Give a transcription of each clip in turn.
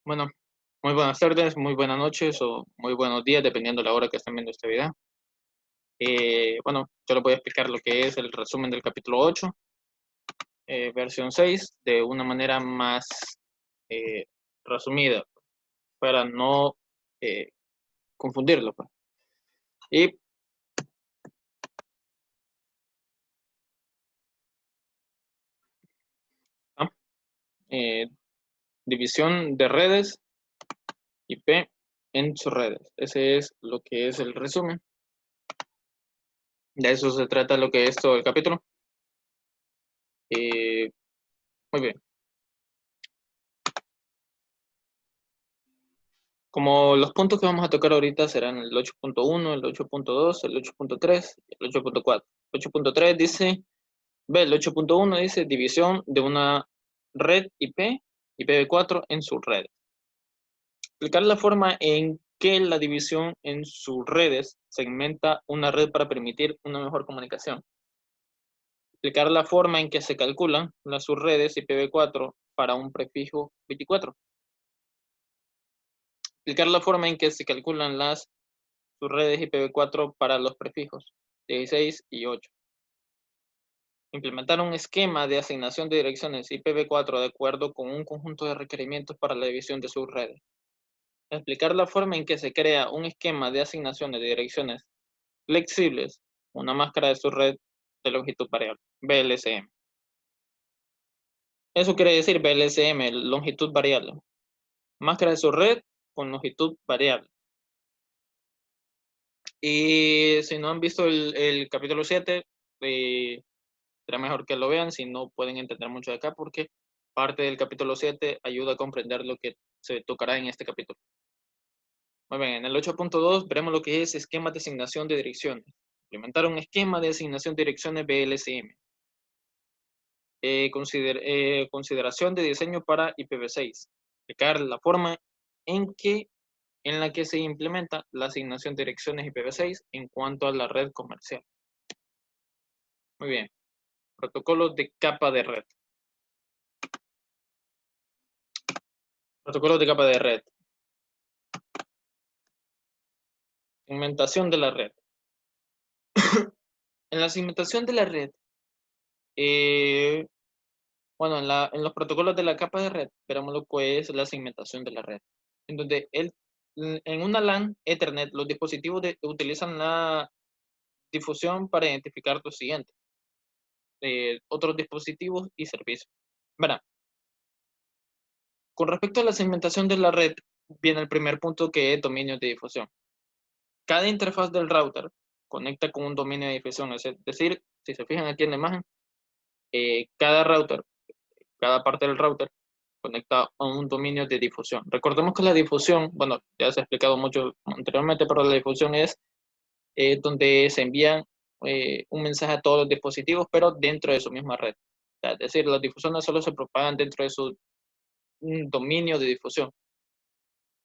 Bueno, muy buenas tardes, muy buenas noches o muy buenos días, dependiendo de la hora que estén viendo este video. Bueno, yo les voy a explicar lo que es el resumen del capítulo 8, versión 6, de una manera más eh, resumida, para no eh, confundirlo, pues. Y ah, eh, división de redes IP en sus redes. Ese es lo que es el resumen. De eso se trata lo que es todo el capítulo. Eh, Muy bien. Como los puntos que vamos a tocar ahorita serán el 8.1, el 8.2, el 8.3 y el 8.4. 8.3 dice, el 8.1 dice división de una red IP, IPv4 en sus redes. Explicar la forma en que la división en sus redes segmenta una red para permitir una mejor comunicación. Explicar la forma en que se calculan las subredes IPv4 para un prefijo 24. Explicar la forma en que se calculan las subredes IPv4 para los prefijos 16 y 8. Implementar un esquema de asignación de direcciones IPv4 de acuerdo con un conjunto de requerimientos para la división de subredes. Explicar la forma en que se crea un esquema de asignaciones de direcciones flexibles, una máscara de subred de longitud variable, VLSM. Eso quiere decir VLSM, longitud variable. Máscara de subred con longitud variable. Y si no han visto el capítulo 7, será mejor que lo vean si no pueden entender mucho de acá, porque parte del capítulo 7 ayuda a comprender lo que se tocará en este capítulo. Muy bien, en el 8.2 veremos lo que es esquema de asignación de direcciones. Implementar un esquema de asignación de direcciones VLSM. Consideración de diseño para IPv6. Explicar la forma en la que se implementa la asignación de direcciones IPv6 en cuanto a la red comercial. Muy bien. Protocolos de capa de red. Protocolos de capa de red. Segmentación de la red. En la segmentación de la red, eh, bueno, en los protocolos de la capa de red, veremos lo que es la segmentación de la red. En donde en una LAN Ethernet, los dispositivos utilizan la difusión para identificar lo siguiente: otros dispositivos y servicios. Verá, con respecto a la segmentación de la red, viene el primer punto, que es dominio de difusión. Cada interfaz del router conecta con un dominio de difusión, es decir, si se fijan aquí en la imagen, cada router, cada parte del router conecta a un dominio de difusión. Recordemos que la difusión, bueno, ya se ha explicado mucho anteriormente, pero la difusión es donde se envía un mensaje a todos los dispositivos, pero dentro de su misma red. O sea, es decir, las difusiones solo se propagan dentro de su dominio de difusión.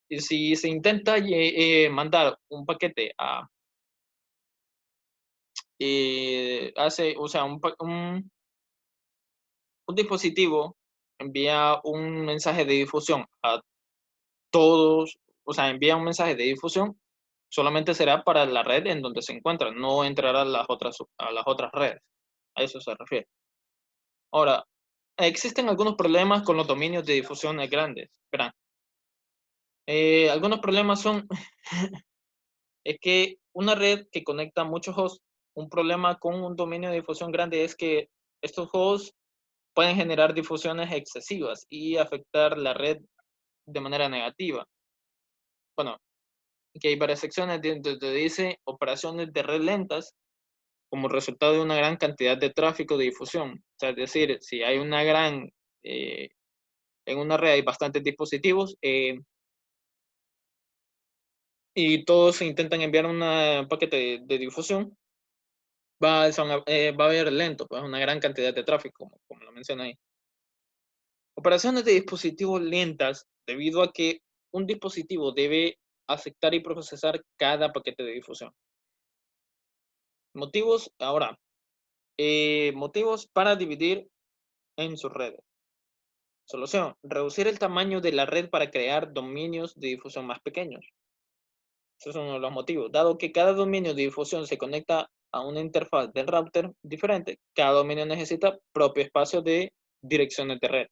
Y si se intenta mandar un paquete a o sea, un dispositivo envía un mensaje de difusión a todos, o sea, envía un mensaje de difusión, solamente será para la red en donde se encuentra, no entrará a las otras redes. A eso se refiere. Ahora, existen algunos problemas con los dominios de difusión grandes. Verán, algunos problemas son es que una red que conecta muchos hosts, un problema con un dominio de difusión grande es que estos hosts pueden generar difusiones excesivas y afectar la red de manera negativa. Bueno, que hay varias secciones donde dice operaciones de red lentas como resultado de una gran cantidad de tráfico de difusión. O sea, es decir, si hay eh, en una red hay bastantes dispositivos y todos intentan enviar un paquete de difusión, va a haber lento, pues una gran cantidad de tráfico, como lo menciona ahí. Operaciones de dispositivos lentas debido a que un dispositivo debe aceptar y procesar cada paquete de difusión. Motivos, ahora, motivos para dividir en sus redes. Solución: reducir el tamaño de la red para crear dominios de difusión más pequeños. Esos son uno de los motivos. Dado que cada dominio de difusión se conecta a una interfaz del router diferente, cada dominio necesita propio espacio de direcciones de red.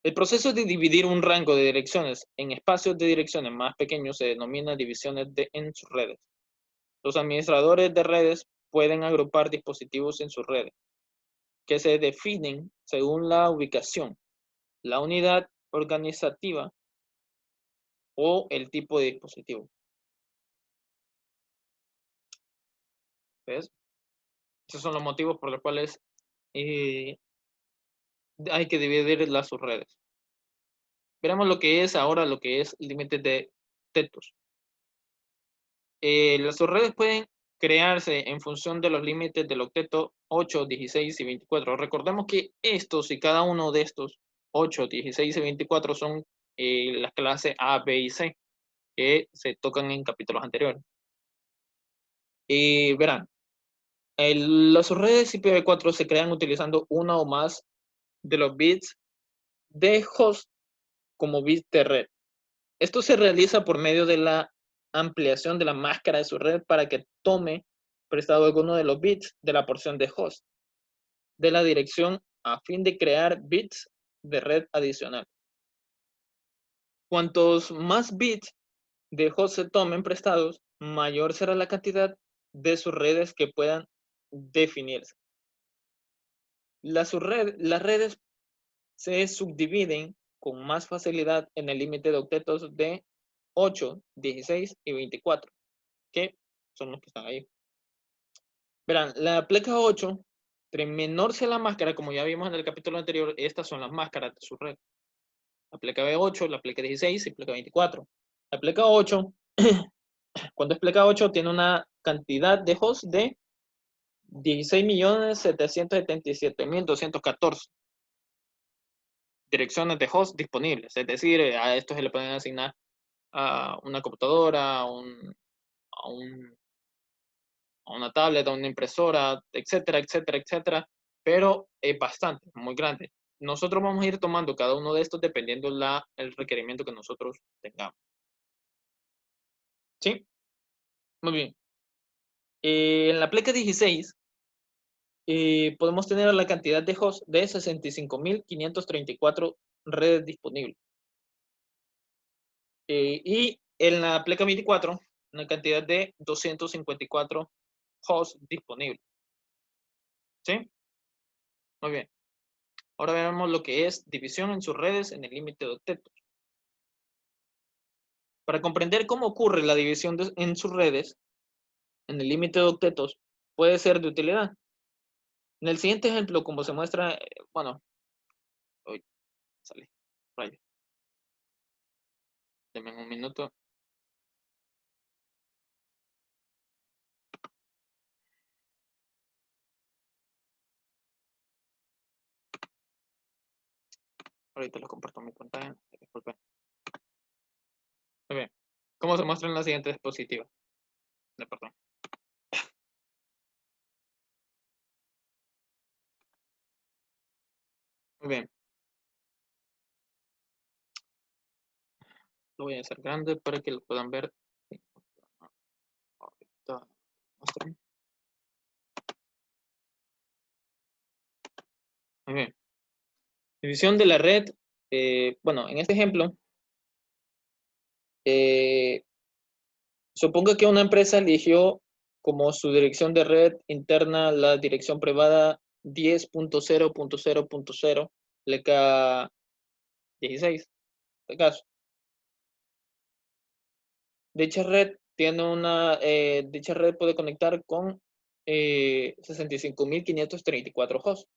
El proceso de dividir un rango de direcciones en espacios de direcciones más pequeños se denomina divisiones en sus redes. Los administradores de redes pueden agrupar dispositivos en sus redes, que se definen según la ubicación, la unidad organizativa o el tipo de dispositivo. ¿Ves? Esos son los motivos por los cuales hay que dividir las subredes. Veremos lo que es ahora lo que es límites de octetos. Las subredes pueden crearse en función de los límites del octeto 8, 16 y 24. Recordemos que estos y cada uno de estos 8, 16 y 24 son las clases A, B y C que se tocan en capítulos anteriores. Verán, las subredes IPv4 se crean utilizando una o más de los bits de host como bits de red. Esto se realiza por medio de la ampliación de la máscara de su red para que tome prestado alguno de los bits de la porción de host de la dirección a fin de crear bits de red adicional. Cuantos más bits de host se tomen prestados, mayor será la cantidad de subredes que puedan definirse. Las redes se subdividen con más facilidad en el límite de octetos de 8, 16 y 24, que son los que están ahí. Verán, la pleca 8, entre menor sea la máscara, como ya vimos en el capítulo anterior, estas son las máscaras de su red. La pleca B8, la pleca 16 y pleca 24. La pleca 8, cuando es pleca 8, tiene una cantidad de hosts de 16.777.214 direcciones de host disponibles. Es decir, a esto se le pueden asignar a una computadora, a una tablet, a una impresora, etcétera, etcétera, etcétera, pero es bastante, muy grande. Nosotros vamos a ir tomando cada uno de estos dependiendo el requerimiento que nosotros tengamos. ¿Sí? Muy bien. En la pleca 16 podemos tener la cantidad de hosts de 65.534 redes disponibles. Y en la pleca 24, una cantidad de 254 hosts disponibles. ¿Sí? Muy bien. Ahora veremos lo que es división en sus redes en el límite de octetos. Para comprender cómo ocurre la división en sus redes en el límite de octetos, puede ser de utilidad. En el siguiente ejemplo, como se muestra, bueno, hoy sale, rayo. Denme un minuto. Ahorita lo comparto en mi pantalla. Disculpen. Muy bien. ¿Cómo se muestra en la siguiente diapositiva? Perdón. Muy bien. Lo voy a hacer grande para que lo puedan ver. Ahorita muestro. Muy bien. División de la red. Bueno, en este ejemplo, supongo que una empresa eligió como su dirección de red interna la dirección privada 10.0.0.0, pleca 16, en este caso. Dicha red dicha red puede conectar con 65.534 hosts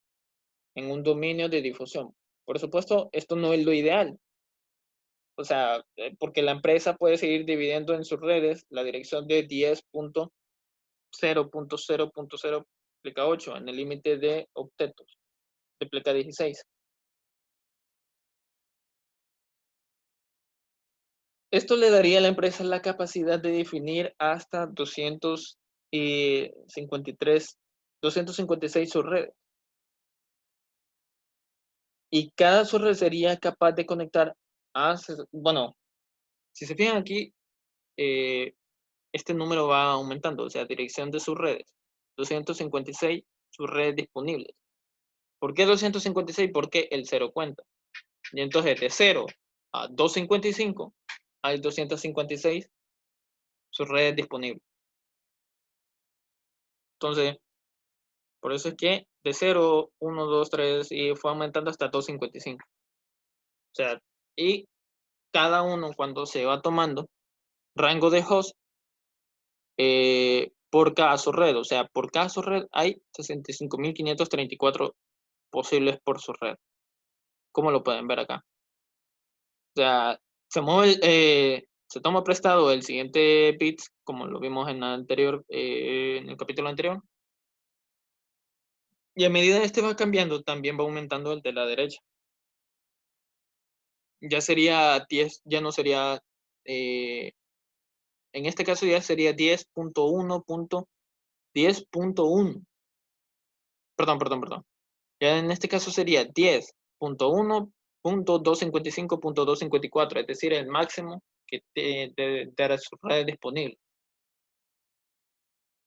en un dominio de difusión. Por supuesto, esto no es lo ideal. O sea, porque la empresa puede seguir dividiendo en sus redes la dirección de 10.0.0.0 pleca 8 en el límite de octetos de pleca 16. Esto le daría a la empresa la capacidad de definir hasta 256 subredes. y cada subred sería capaz de conectar a, bueno, si se fijan aquí, este número va aumentando, o sea, dirección de subredes, 256 subredes disponibles. ¿Por qué 256? Porque el 0 cuenta. Y entonces de 0 a 255 hay 256 subredes disponibles. Entonces, por eso es que de 0, 1, 2, 3 y fue aumentando hasta 255. O sea, y cada uno cuando se va tomando rango de host por cada subred. O sea, por cada subred hay 65.534 posibles por subred. Como lo pueden ver acá. O sea, se toma prestado el siguiente bit, como lo vimos en en el capítulo anterior. Y a medida que este va cambiando, también va aumentando el de la derecha. Ya sería 10, ya no sería, en este caso ya sería 10.1.10.1. Perdón. Ya en este caso sería 10.1.255.254, es decir, el máximo de la red disponible.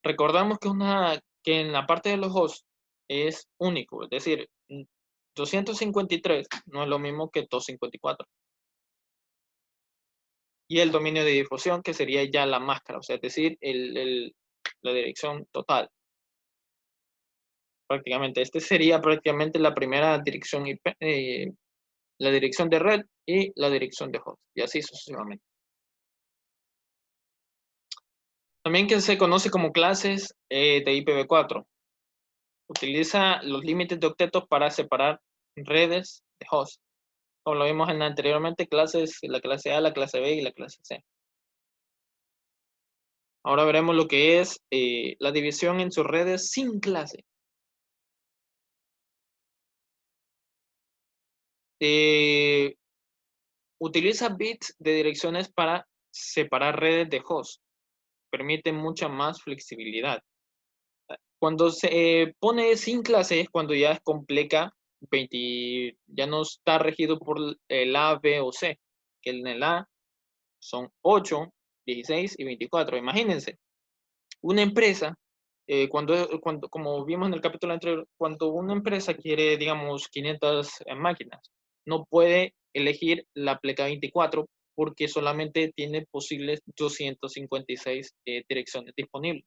Recordamos que en la parte de los hosts es único, es decir, 253 no es lo mismo que 254. Y el dominio de difusión, que sería ya la máscara, o sea, es decir, la dirección total. Prácticamente, este sería prácticamente la primera dirección IP, la dirección de red y la dirección de host, y así sucesivamente. También que se conoce como clases de IPv4. Utiliza los límites de octetos para separar redes de host. Como lo vimos anteriormente, la clase A, la clase B y la clase C. Ahora veremos lo que es la división en sus redes sin clase. Utiliza bits de direcciones para separar redes de host. Permite mucha más flexibilidad. Cuando se pone sin clase es cuando ya es compleja, ya no está regido por el A, B o C, que en el A son 8, 16 y 24. Imagínense, una empresa, como vimos en el capítulo anterior, cuando una empresa quiere, digamos, 500 máquinas, no puede elegir la pleca 24 porque solamente tiene posibles 256 direcciones disponibles.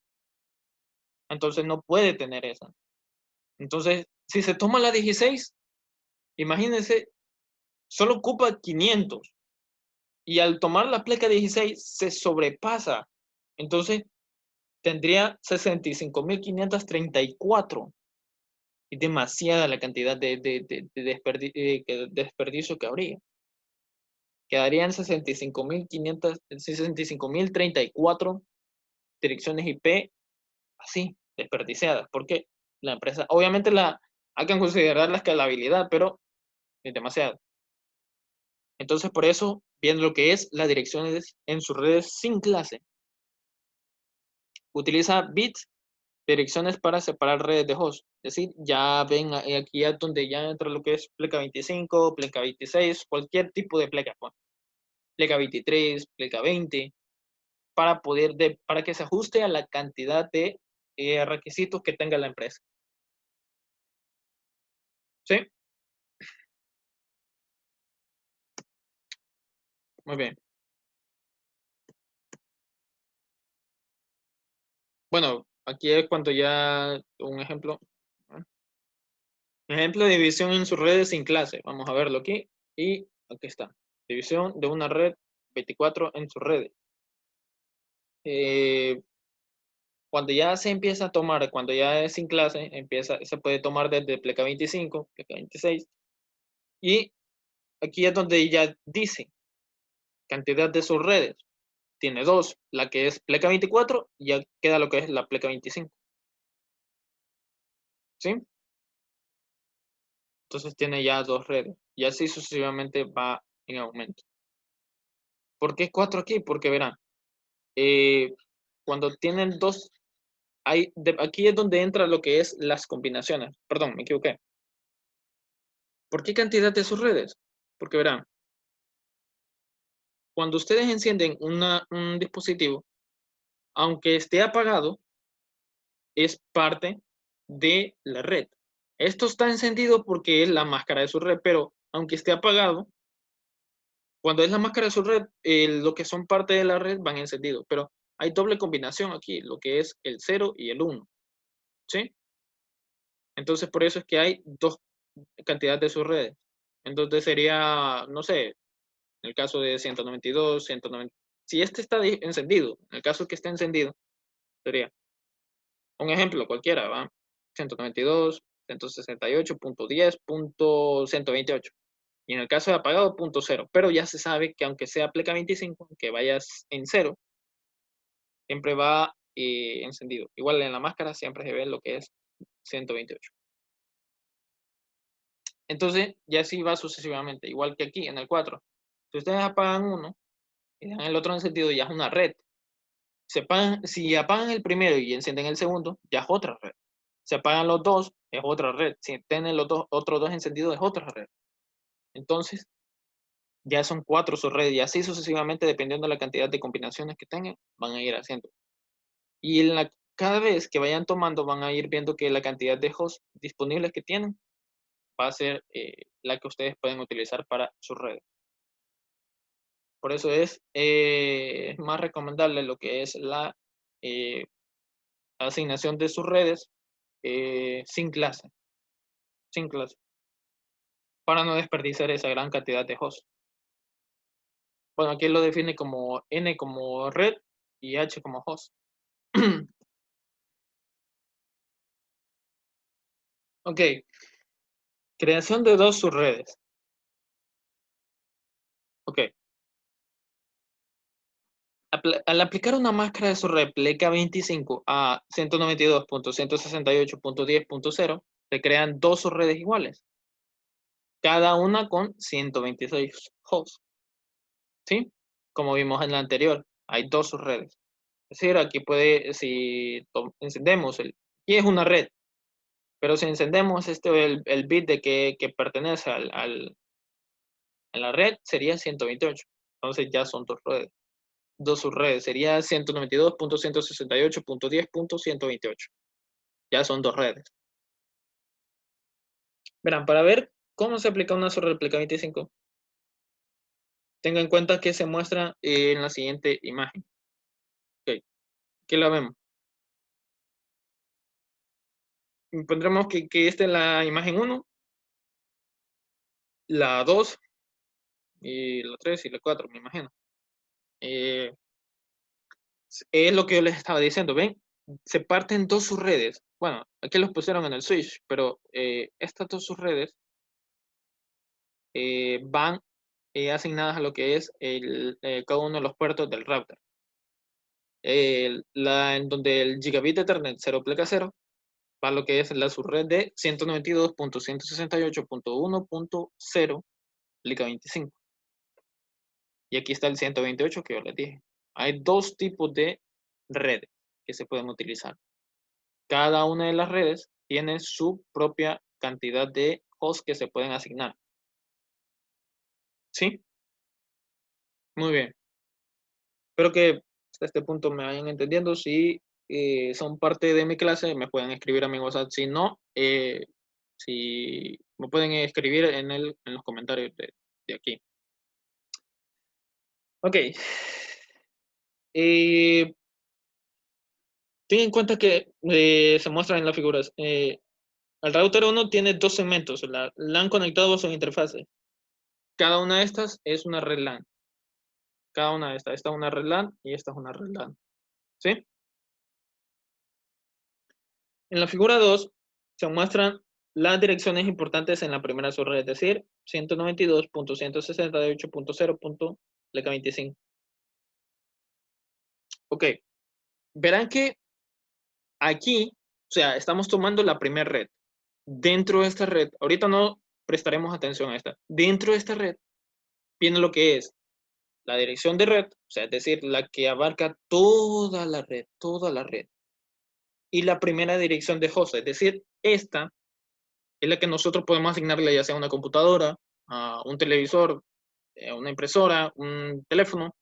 Entonces no puede tener esa. Entonces, si se toma la 16, imagínense, solo ocupa 500. Y al tomar la pleca 16 se sobrepasa. Entonces, tendría 65.534. Es demasiada la cantidad de desperdicio que habría. Quedarían 65.034 direcciones IP así, desperdiciadas. Porque la empresa, obviamente hay que considerar la escalabilidad, pero es demasiado. Entonces, por eso, viendo lo que es las direcciones en sus redes sin clase, utiliza bits, direcciones para separar redes de host. Es decir, ya ven aquí es donde ya entra lo que es pleca 25, pleca 26, cualquier tipo de pleca, pues. Pleca 23, pleca 20, para que se ajuste a la cantidad de requisitos que tenga la empresa. ¿Sí? Muy bien. Bueno, aquí es cuando ya un ejemplo. Ejemplo de división en sus redes sin clase. Vamos a verlo aquí. Y aquí está. División de una red 24 en sus redes. Cuando ya se empieza a tomar, cuando ya es sin clase, se puede tomar desde pleca 25, pleca 26. Y aquí es donde ya dice cantidad de sus redes. Tiene dos, la que es pleca 24 y ya queda lo que es la pleca 25. ¿Sí? Entonces tiene ya dos redes. Y así sucesivamente va en aumento. ¿Por qué 4 aquí? Porque verán, cuando tienen dos, aquí es donde entra lo que es las combinaciones. Perdón, me equivoqué. ¿Por qué cantidad de subredes? Porque verán, cuando ustedes encienden un dispositivo, aunque esté apagado, es parte de la red. Esto está encendido porque es la máscara de su red, pero aunque esté apagado, cuando es la máscara de su red, lo que son parte de la red van encendidos, pero hay doble combinación aquí, lo que es el 0 y el 1, ¿sí? Entonces, por eso es que hay dos cantidades de subredes. Entonces sería, no sé, en el caso de 192, 190, si este está encendido, en el caso que esté encendido, sería un ejemplo cualquiera, ¿va? 192, 168.10.128. Y en el caso de apagado, punto cero. Pero ya se sabe que aunque sea pleca 25, que vayas en cero, siempre va encendido. Igual en la máscara siempre se ve lo que es 128. Entonces, ya así va sucesivamente. Igual que aquí en el 4. Si ustedes apagan uno y dejan el otro encendido, ya es una red. Si apagan el primero y encienden el segundo, ya es otra red. Si apagan los dos, es otra red. Si tienen los otros dos encendidos, es otra red. Entonces, ya son 4 subredes y así sucesivamente, dependiendo de la cantidad de combinaciones que tengan, van a ir haciendo. Y cada vez que vayan tomando, van a ir viendo que la cantidad de hosts disponibles que tienen va a ser la que ustedes pueden utilizar para sus redes. Por eso es más recomendable lo que es la asignación de sus redes sin clase, para no desperdiciar esa gran cantidad de hosts. Bueno, aquí lo define como N como red y H como host. Ok, creación de dos subredes. Ok, al aplicar una máscara de subred pleca 25 a 192.168.10.0, se crean dos subredes iguales, cada una con 126 hosts, ¿sí? Como vimos en la anterior, hay dos subredes. Es decir, aquí si encendemos, y es una red, pero si encendemos el bit de que pertenece a la red, sería 128. Entonces ya son dos subredes. Sería 192.168.10.128. Ya son dos redes. Verán, para ver cómo se aplica una subred pleca 25, tenga en cuenta que se muestra en la siguiente imagen. Ok, aquí la vemos. Pondremos que esta es la imagen 1, la 2, y la 3 y la 4, me imagino. Es lo que yo les estaba diciendo, ¿ven? Se parten dos subredes. Bueno, aquí los pusieron en el switch, pero estas dos subredes van asignadas a lo que es cada uno de los puertos del router. En donde el gigabit de Ethernet 0 pleca 0 va a lo que es la subred de 192.168.1.0 pleca 25. Y aquí está el 128 que yo les dije. Hay dos tipos de redes que se pueden utilizar. Cada una de las redes tiene su propia cantidad de hosts que se pueden asignar. ¿Sí? Muy bien. Espero que hasta este punto me vayan entendiendo. Si son parte de mi clase, me pueden escribir a mi WhatsApp. Si no, si me pueden escribir en los comentarios de aquí. Ok. Ten en cuenta que se muestra en las figuras. El router 1 tiene dos segmentos. La LAN conectado a su interfase. Cada una de estas es una red LAN. Cada una de estas. Esta es una red LAN y esta es una red LAN. ¿Sí? En la figura 2 se muestran las direcciones importantes en la primera subred, es decir, 192.168.0.25. Ok, verán que aquí, o sea, estamos tomando la primera red. Dentro de esta red, ahorita no prestaremos atención a esta. Dentro de esta red viene lo que es la dirección de red, o sea, es decir, la que abarca toda la red, toda la red. Y la primera dirección de host, es decir, esta es la que nosotros podemos asignarle ya sea a una computadora, a un televisor, a una impresora, un teléfono,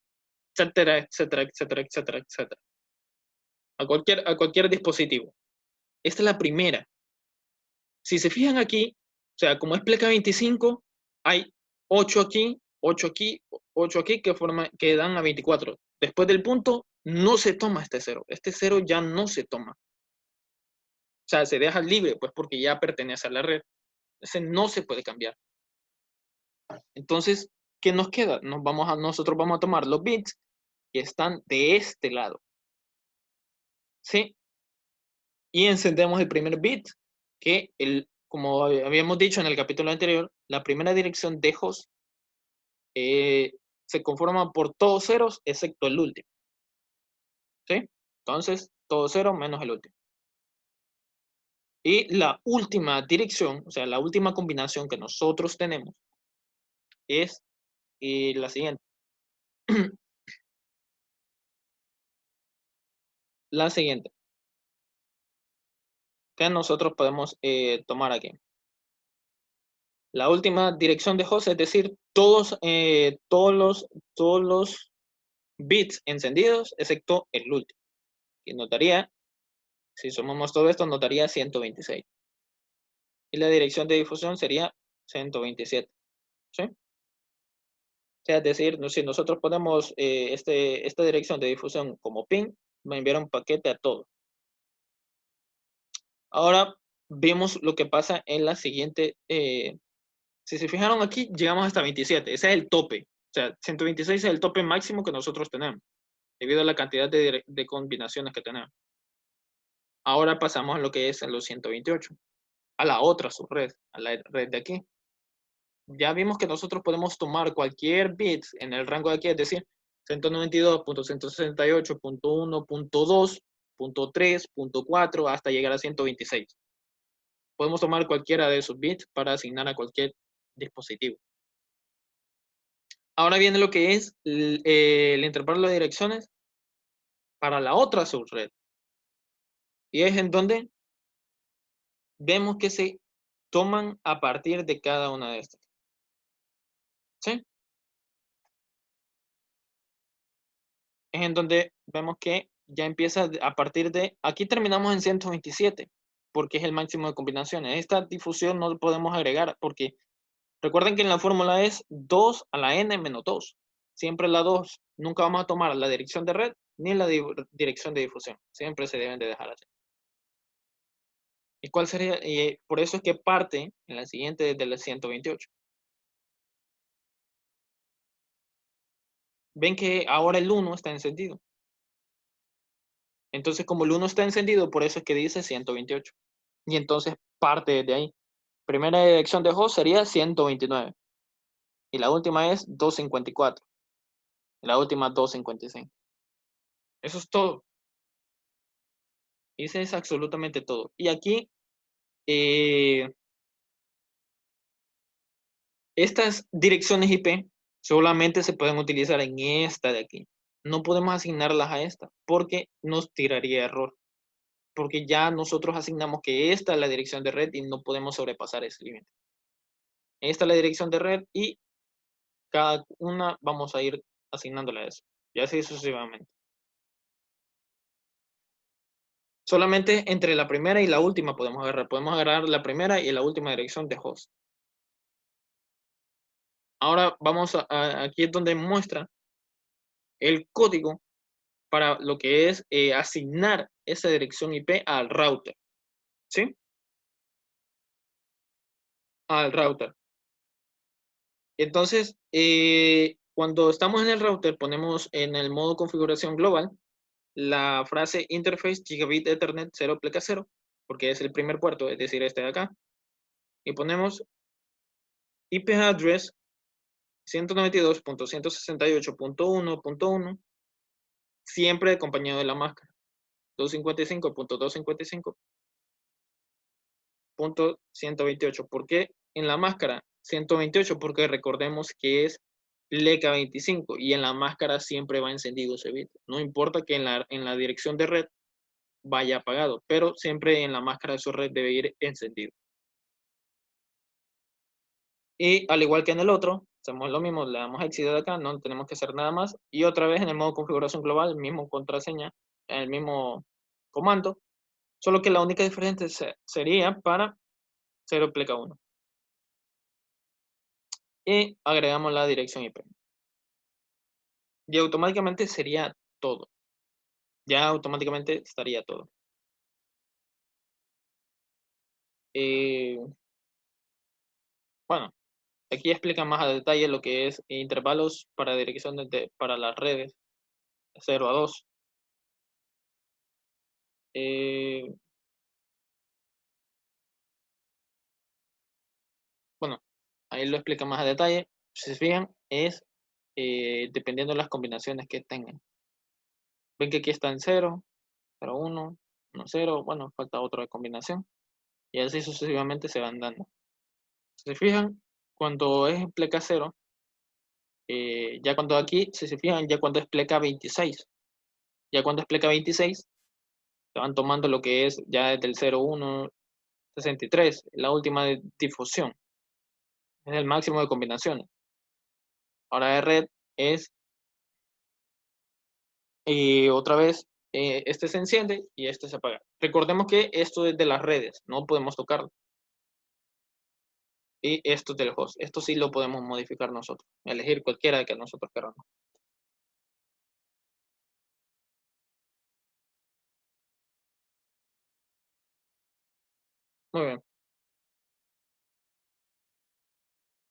etcétera, etcétera, etcétera, etcétera, etcétera. A cualquier dispositivo. Esta es la primera. Si se fijan aquí, o sea, como es pleca 25, hay 8 aquí, 8 aquí, 8 aquí que dan a 24. Después del punto, no se toma este cero. Este cero ya no se toma. O sea, se deja libre, pues porque ya pertenece a la red. Ese no se puede cambiar. Entonces, ¿qué nos queda? Nosotros vamos a tomar los bits que están de este lado. ¿Sí? Y encendemos el primer bit, que como habíamos dicho en el capítulo anterior, la primera dirección de host se conforma por todos ceros excepto el último. ¿Sí? Entonces, todo cero menos el último. Y la última dirección, o sea, la última combinación que nosotros tenemos es la siguiente. La siguiente. Que nosotros podemos tomar aquí. La última dirección de host, es decir, todos los bits encendidos, excepto el último. Y notaría, si sumamos todo esto, notaría 126. Y la dirección de difusión sería 127. ¿Sí? O sea, es decir, si nosotros ponemos esta dirección de difusión como pin, va a enviar un paquete a todo. Ahora vemos lo que pasa en la siguiente. Si se fijaron aquí, llegamos hasta 27. Ese es el tope. O sea, 126 es el tope máximo que nosotros tenemos, debido a la cantidad de combinaciones que tenemos. Ahora pasamos a lo que es en los 128, a la otra subred, a la red de aquí. Ya vimos que nosotros podemos tomar cualquier bit en el rango de aquí, es decir, 192.168.1.2.3.4 hasta llegar a 126. Podemos tomar cualquiera de esos bits para asignar a cualquier dispositivo. Ahora viene lo que es el intervalo de direcciones para la otra subred. Y es en donde vemos que se toman a partir de cada una de estas. ¿Sí? Es en donde vemos que ya empieza a partir de, aquí terminamos en 127, porque es el máximo de combinaciones. Esta difusión no podemos agregar, porque recuerden que en la fórmula es 2 a la n menos 2. Siempre la 2. Nunca vamos a tomar la dirección de red ni la dirección de difusión. Siempre se deben de dejar así. ¿Y cuál sería? Y por eso es que parte en la siguiente desde la 128. Ven que ahora el 1 está encendido. Entonces, como el 1 está encendido, por eso es que dice 128. Y entonces parte desde ahí. Primera dirección de host sería 129. Y la última es 254. Y la última 255. Eso es todo. Ese es absolutamente todo. Y aquí, estas direcciones IP solamente se pueden utilizar en esta de aquí. No podemos asignarlas a esta porque nos tiraría error. Porque ya nosotros asignamos que esta es la dirección de red y no podemos sobrepasar ese límite. Esta es la dirección de red y cada una vamos a ir asignándole a eso. Y así sucesivamente. Solamente entre la primera y la última podemos agarrar. Podemos agarrar la primera y la última dirección de host. Ahora vamos aquí es donde muestra el código para lo que es asignar esa dirección IP al router. ¿Sí? Al router. Entonces, cuando estamos en el router, ponemos en el modo configuración global la frase interface gigabit ethernet 0 pleca 0, porque es el primer puerto, es decir, este de acá. Y ponemos IP address 192.168.1.1, siempre acompañado de la máscara. 255.255.128. ¿Por qué en la máscara 128? Porque recordemos que es LECA 25 y en la máscara siempre va encendido ese bit. No importa que en la dirección de red vaya apagado, pero siempre en la máscara de su red debe ir encendido. Y al igual que en el otro, hacemos lo mismo, le damos exit de acá, no tenemos que hacer nada más. Y otra vez en el modo configuración global, mismo contraseña, el mismo comando, solo que la única diferencia sería para 0 pleca 1. Y agregamos la dirección IP. Y automáticamente sería todo. Ya automáticamente estaría todo. Bueno, aquí explica más a detalle lo que es intervalos para dirección para las redes 0 a 2. Bueno, ahí lo explica más a detalle. Si se fijan, es dependiendo de las combinaciones que tengan. Ven que aquí está en 0, 0, 1, 1, 0. Bueno, falta otro de combinación. Y así sucesivamente se van dando. Si se fijan, cuando es pleca 0, ya cuando aquí, si se fijan, ya cuando es pleca 26, ya cuando es pleca 26, se van tomando lo que es ya desde el 0, 1, 63, la última de difusión. Es el máximo de combinaciones. Ahora de red es, otra vez, este se enciende y este se apaga. Recordemos que esto es de las redes, no podemos tocarlo. Y esto es del host. Esto sí lo podemos modificar nosotros, elegir cualquiera que nosotros queramos. Muy bien.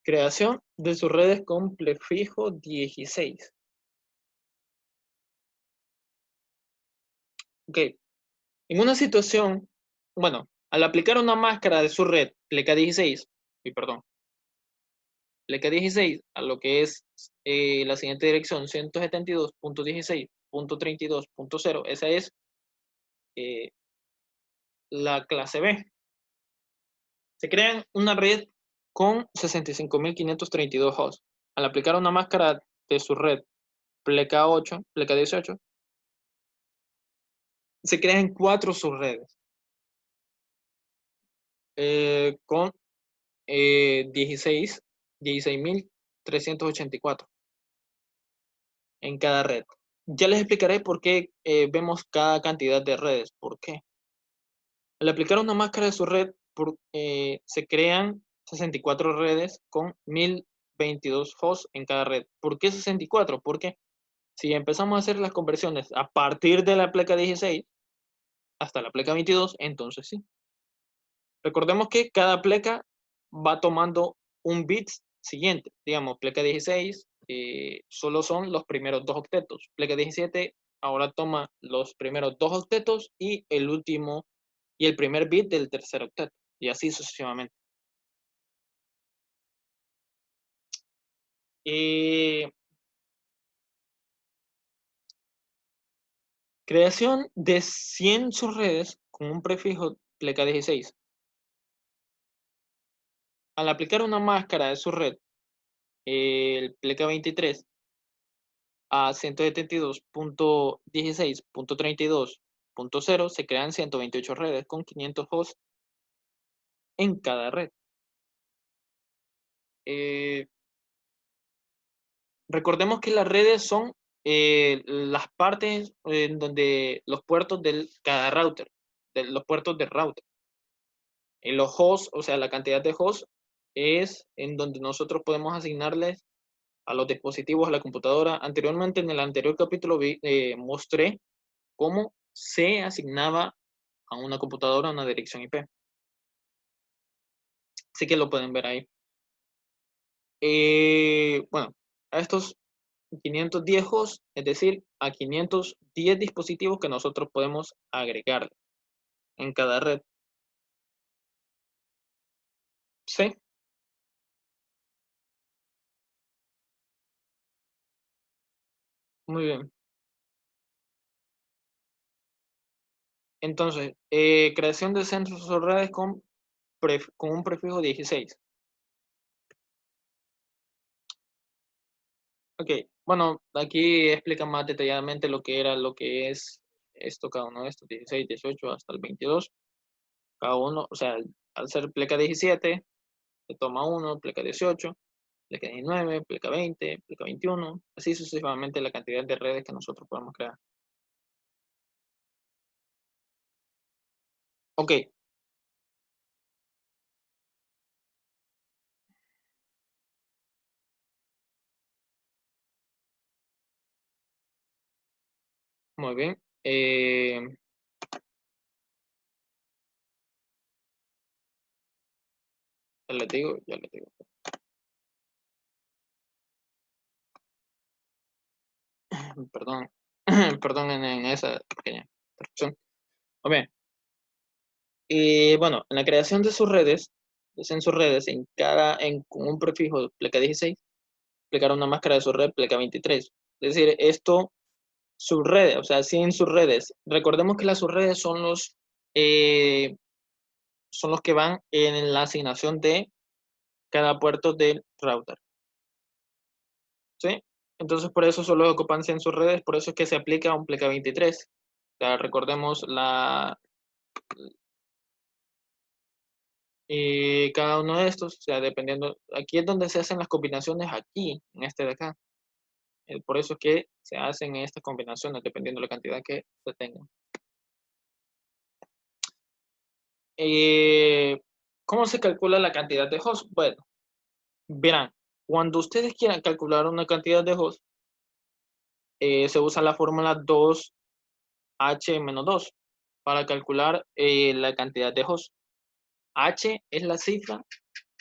Creación de sus redes con prefijo 16. Ok. En una situación, bueno, al aplicar una máscara de su red, pleca 16, y perdón, pleca 16 a lo que es la siguiente dirección, 172.16.32.0, esa es eh, la clase B. Se crean una red con 65.532 hosts. Al aplicar una máscara de su red pleca 8, pleca 18, se crean 4 subredes con 16.384 en cada red. Ya les explicaré por qué vemos cada cantidad de redes. ¿Por qué? Al aplicar una máscara de su red, se crean 64 redes con 1022 hosts en cada red. ¿Por qué 64? Porque si empezamos a hacer las conversiones a partir de la pleca 16 hasta la pleca 22, entonces sí. Recordemos que cada pleca va tomando un bit siguiente. Digamos, pleca 16 solo son los primeros 2 octetos. Pleca 17 ahora toma los primeros 2 octetos y el último y el primer bit del tercer octeto. Y así sucesivamente. Creación de 100 subredes con un prefijo pleca 16. Al aplicar una máscara de subred, el pleca 23, a 172.16.32.0 se crean 128 redes con 500 hosts en cada red. Recordemos que las redes son las partes en donde los puertos de cada router, de los puertos del router. En los hosts, o sea, la cantidad de hosts es en donde nosotros podemos asignarles a los dispositivos, a la computadora. Anteriormente, en el anterior capítulo, mostré cómo se asignaba a una computadora una dirección IP. Así que lo pueden ver ahí. Bueno, a estos 510 hosts, es decir, a 510 dispositivos que nosotros podemos agregar en cada red. Sí, muy bien. Entonces, creación de centros o redes con un prefijo 16. Ok, bueno, aquí explica más detalladamente lo que es esto, cada uno de estos, 16, 18 hasta el 22. Cada uno, o sea, al ser pleca 17, de toma 1, pleca 18, pleca 19, pleca 20, pleca 21, así sucesivamente la cantidad de redes que nosotros podemos crear. Ok, muy bien. Ya les digo, ya les digo. Perdón, perdón en esa pequeña interrupción. Muy bien. Bueno, en la creación de sus redes, en sus redes, con un prefijo pleca 16, aplicar una máscara de subred pleca 23. Es decir, esto, subredes, o sea, sin subredes. Recordemos que las subredes son los que van en la asignación de cada puerto del router. ¿Sí? Entonces, por eso solo ocupan 100 subredes, por eso es que se aplica un pleca 23. O sea, recordemos cada uno de estos, o sea, dependiendo, aquí es donde se hacen las combinaciones, aquí, en este de acá. Por eso es que se hacen estas combinaciones, dependiendo de la cantidad que se tenga. ¿Cómo se calcula la cantidad de hosts? Bueno, verán, cuando ustedes quieran calcular una cantidad de hosts, se usa la fórmula 2h-2 para calcular la cantidad de hosts. H es la cifra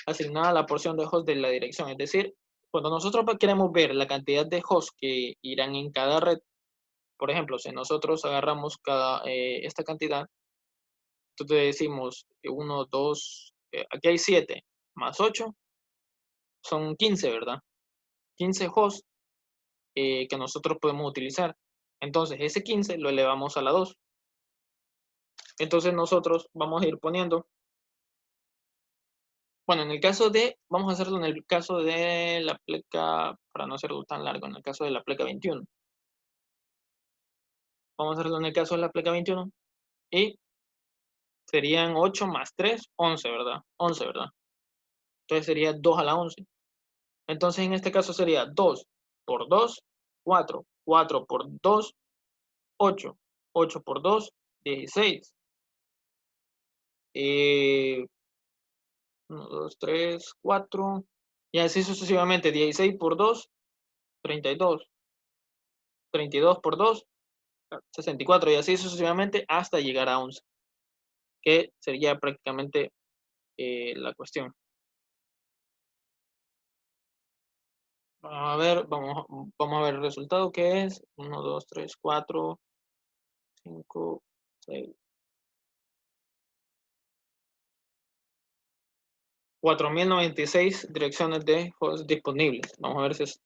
asignada a la porción de host de la dirección. Es decir, cuando nosotros queremos ver la cantidad de hosts que irán en cada red, por ejemplo, si nosotros agarramos esta cantidad, entonces decimos 1, 2, aquí hay 7, más 8, son 15, ¿verdad? 15 hosts que nosotros podemos utilizar. Entonces, ese 15 lo elevamos a la 2. Entonces, nosotros vamos a ir poniendo, bueno, vamos a hacerlo en el caso de la pleca, para no hacerlo tan largo, en el caso de la pleca 21. Vamos a hacerlo en el caso de la pleca 21. Y serían 8 más 3, 11, ¿verdad? 11, ¿verdad? Entonces sería 2 a la 11. Entonces en este caso sería 2 por 2, 4. 4 por 2, 8. 8 por 2, 16. 1, 2, 3, 4. Y así sucesivamente. 16 por 2, 32. 32 por 2, 64. Y así sucesivamente hasta llegar a 11. Que sería prácticamente la cuestión. Vamos a ver el resultado que es 1, 2, 3, 4, 5, 6. 4096 direcciones de hosts disponibles. Vamos a ver si es,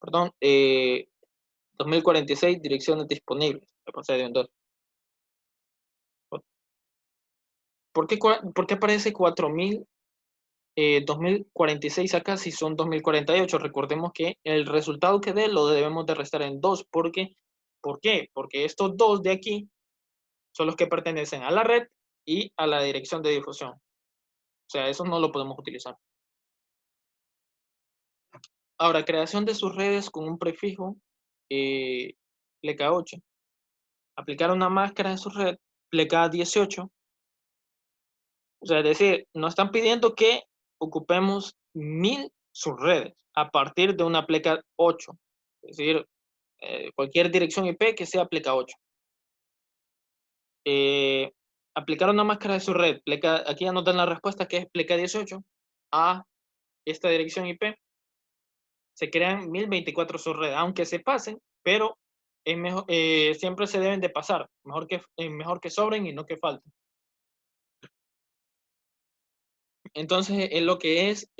perdón, 2046 direcciones disponibles. Me pasé de un 2. ¿Por qué aparece 2046 acá si son 2048? Recordemos que el resultado que dé lo debemos de restar en 2. ¿Por qué? Porque estos dos de aquí son los que pertenecen a la red y a la dirección de difusión. O sea, eso no lo podemos utilizar. Ahora, creación de sus redes con un prefijo pleca 8. Aplicar una máscara en su red pleca 18. O sea, es decir, nos están pidiendo que ocupemos 1000 subredes a partir de una pleca 8. Es decir, cualquier dirección IP que sea pleca 8. Aplicar una máscara de su red, aquí ya nos dan la respuesta que es pleca 18 a esta dirección IP. Se crean 1024 subredes, aunque se pasen, pero es mejor, siempre se deben de pasar. Mejor que sobren y no que falten. Entonces, es lo que es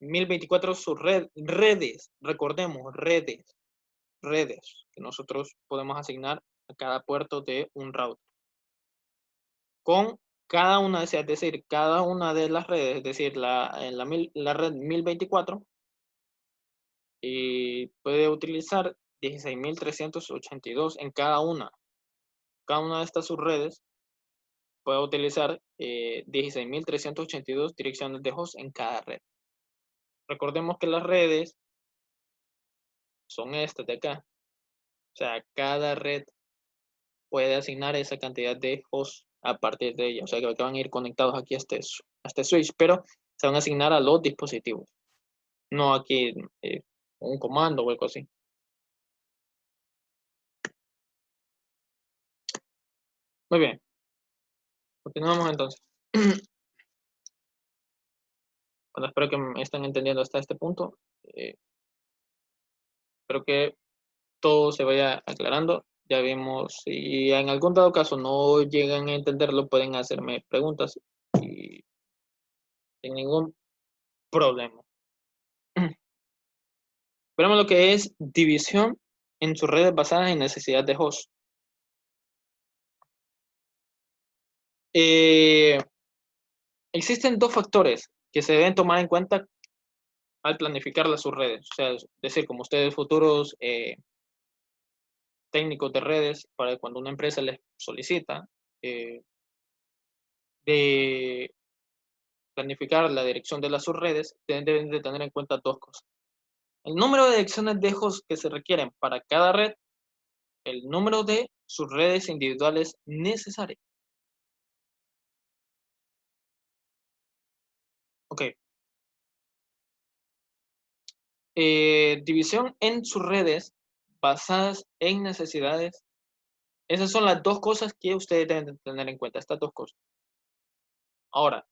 1024 redes, recordemos, redes que nosotros podemos asignar a cada puerto de un router. Con cada una, es decir, cada una de las redes, es decir, la red 1024, puede utilizar 16.382 en cada una. Cada una de estas subredes pueda utilizar 16.382 direcciones de host en cada red. Recordemos que las redes son estas de acá. O sea, cada red puede asignar esa cantidad de hosts a partir de ella. O sea, que van a ir conectados aquí a este switch, pero se van a asignar a los dispositivos. No aquí un comando o algo así. Muy bien. Continuamos entonces. Bueno, espero que me estén entendiendo hasta este punto. Espero que todo se vaya aclarando. Ya vimos, si en algún dado caso no llegan a entenderlo, pueden hacerme preguntas y sin ningún problema. Veremos lo que es división en sus redes basadas en necesidad de host. Existen dos factores que se deben tomar en cuenta al planificar las subredes. O sea, es decir, como ustedes futuros técnicos de redes, para cuando una empresa les solicita de planificar la dirección de las subredes, deben de tener en cuenta dos cosas. El número de direcciones de host que se requieren para cada red, el número de subredes individuales necesarias. Ok. División en subredes basadas en necesidades. Esas son las dos cosas que ustedes deben de tener en cuenta, estas dos cosas. Ahora,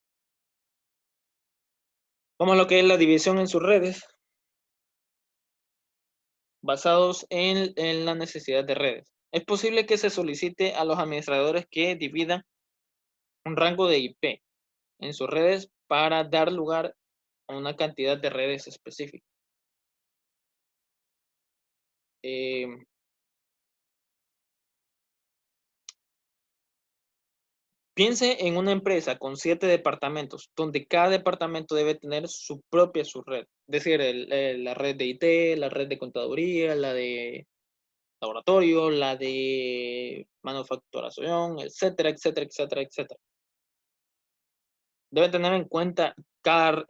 vamos a lo que es la división en subredes basados en la necesidad de redes. Es posible que se solicite a los administradores que dividan un rango de IP en sus redes para dar lugar a una cantidad de redes específica. Piense en una empresa con 7 departamentos, donde cada departamento debe tener su propia subred. Es decir, la red de IT, la red de contaduría, la de laboratorio, la de manufacturación, etcétera, etcétera, etcétera, etcétera. Debe tener en cuenta cada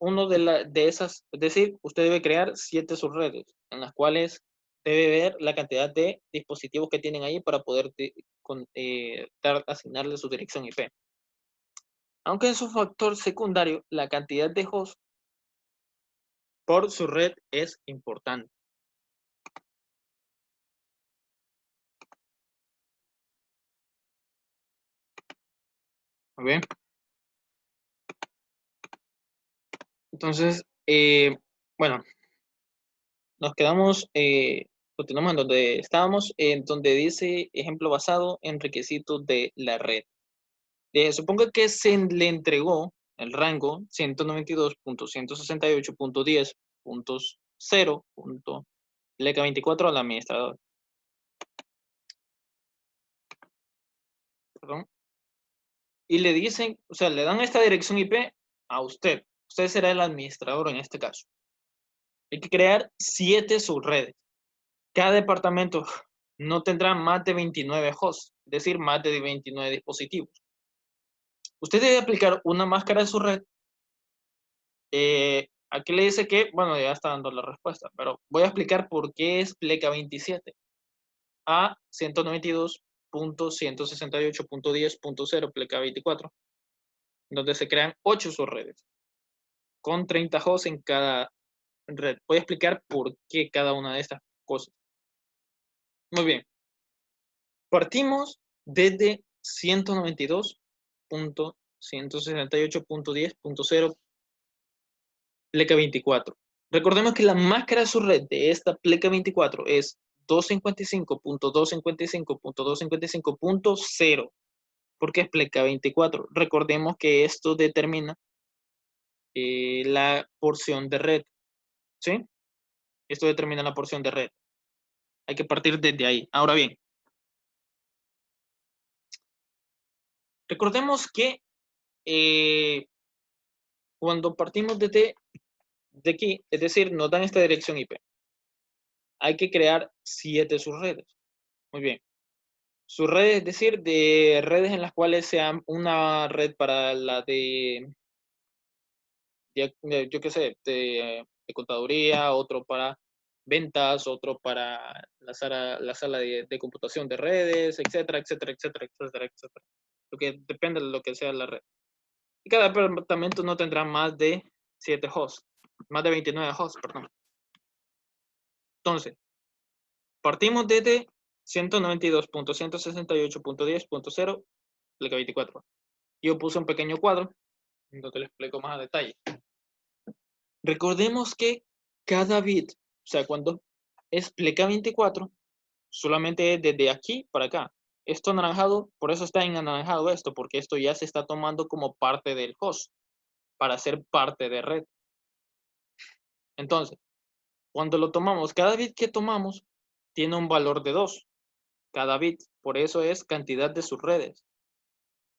uno de esas, es decir, usted debe crear 7 subredes, en las cuales debe ver la cantidad de dispositivos que tienen ahí para poder asignarle su dirección IP. Aunque es un factor secundario, la cantidad de hosts por su red es importante. Muy bien. Entonces, bueno, nos quedamos, continuamos en donde estábamos, en donde dice ejemplo basado en requisitos de la red. Suponga que se le entregó el rango 192.168.10.0.LK24 al administrador. Perdón. Y le dicen, o sea, le dan esta dirección IP a usted. Usted será el administrador en este caso. Hay que crear 7 subredes. Cada departamento no tendrá más de 29 hosts, es decir, más de 29 dispositivos. Usted debe aplicar una máscara de su red. Aquí le dice que, bueno, ya está dando la respuesta, pero voy a explicar por qué es pleca 27 a 192.168.10.0 pleca 24, donde se crean 8 subredes con 30 hosts en cada red. Voy a explicar por qué cada una de estas cosas. Muy bien. Partimos desde 192.168.10.0 pleca 24. Recordemos que la máscara subred de esta pleca 24 es 255.255.255.0. ¿Por qué es pleca 24? Recordemos que esto determina la porción de red. ¿Sí? Esto determina la porción de red. Hay que partir desde ahí. Ahora bien, recordemos que cuando partimos de aquí, es decir, nos dan esta dirección IP, hay que crear 7 subredes. Muy bien. Subredes, es decir, de redes en las cuales sean una red para la yo qué sé, de contaduría, otro para ventas, otro para la sala de computación de redes, etcétera, etcétera, etcétera, etcétera, etcétera. Lo que depende de lo que sea la red. Y cada departamento no tendrá más de 7 hosts, más de 29 hosts, perdón. Entonces, partimos desde 192.168.10.0, pleca 24. Yo puse un pequeño cuadro, donde le explico más a detalle. Recordemos que cada bit, o sea, cuando es pleca 24, solamente es desde aquí para acá. Esto anaranjado, por eso está en anaranjado esto, porque esto ya se está tomando como parte del host, para ser parte de red. Entonces, cuando lo tomamos, cada bit que tomamos tiene un valor de 2. Cada bit, por eso es cantidad de subredes.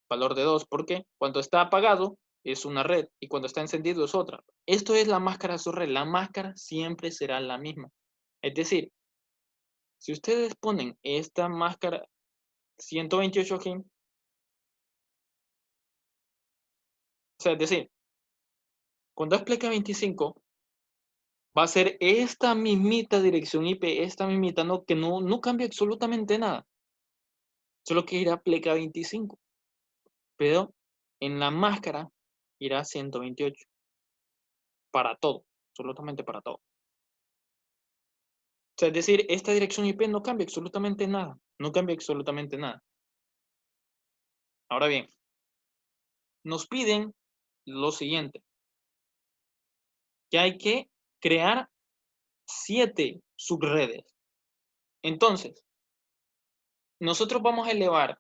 Valor de 2, porque cuando está apagado es una red y cuando está encendido es otra. Esto es la máscara de subred. La máscara siempre será la misma. Es decir, si ustedes ponen esta máscara 128 aquí, o sea, es decir, cuando es pleca 25, va a ser esta mismita dirección IP, esta mismita, no, que no cambia absolutamente nada. Solo que irá pleca 25. Pero en la máscara irá 128. Para todo, absolutamente para todo. O sea, es decir, esta dirección IP no cambia absolutamente nada. No cambia absolutamente nada. Ahora bien, nos piden lo siguiente, que hay que crear 7 subredes. Entonces, nosotros vamos a elevar,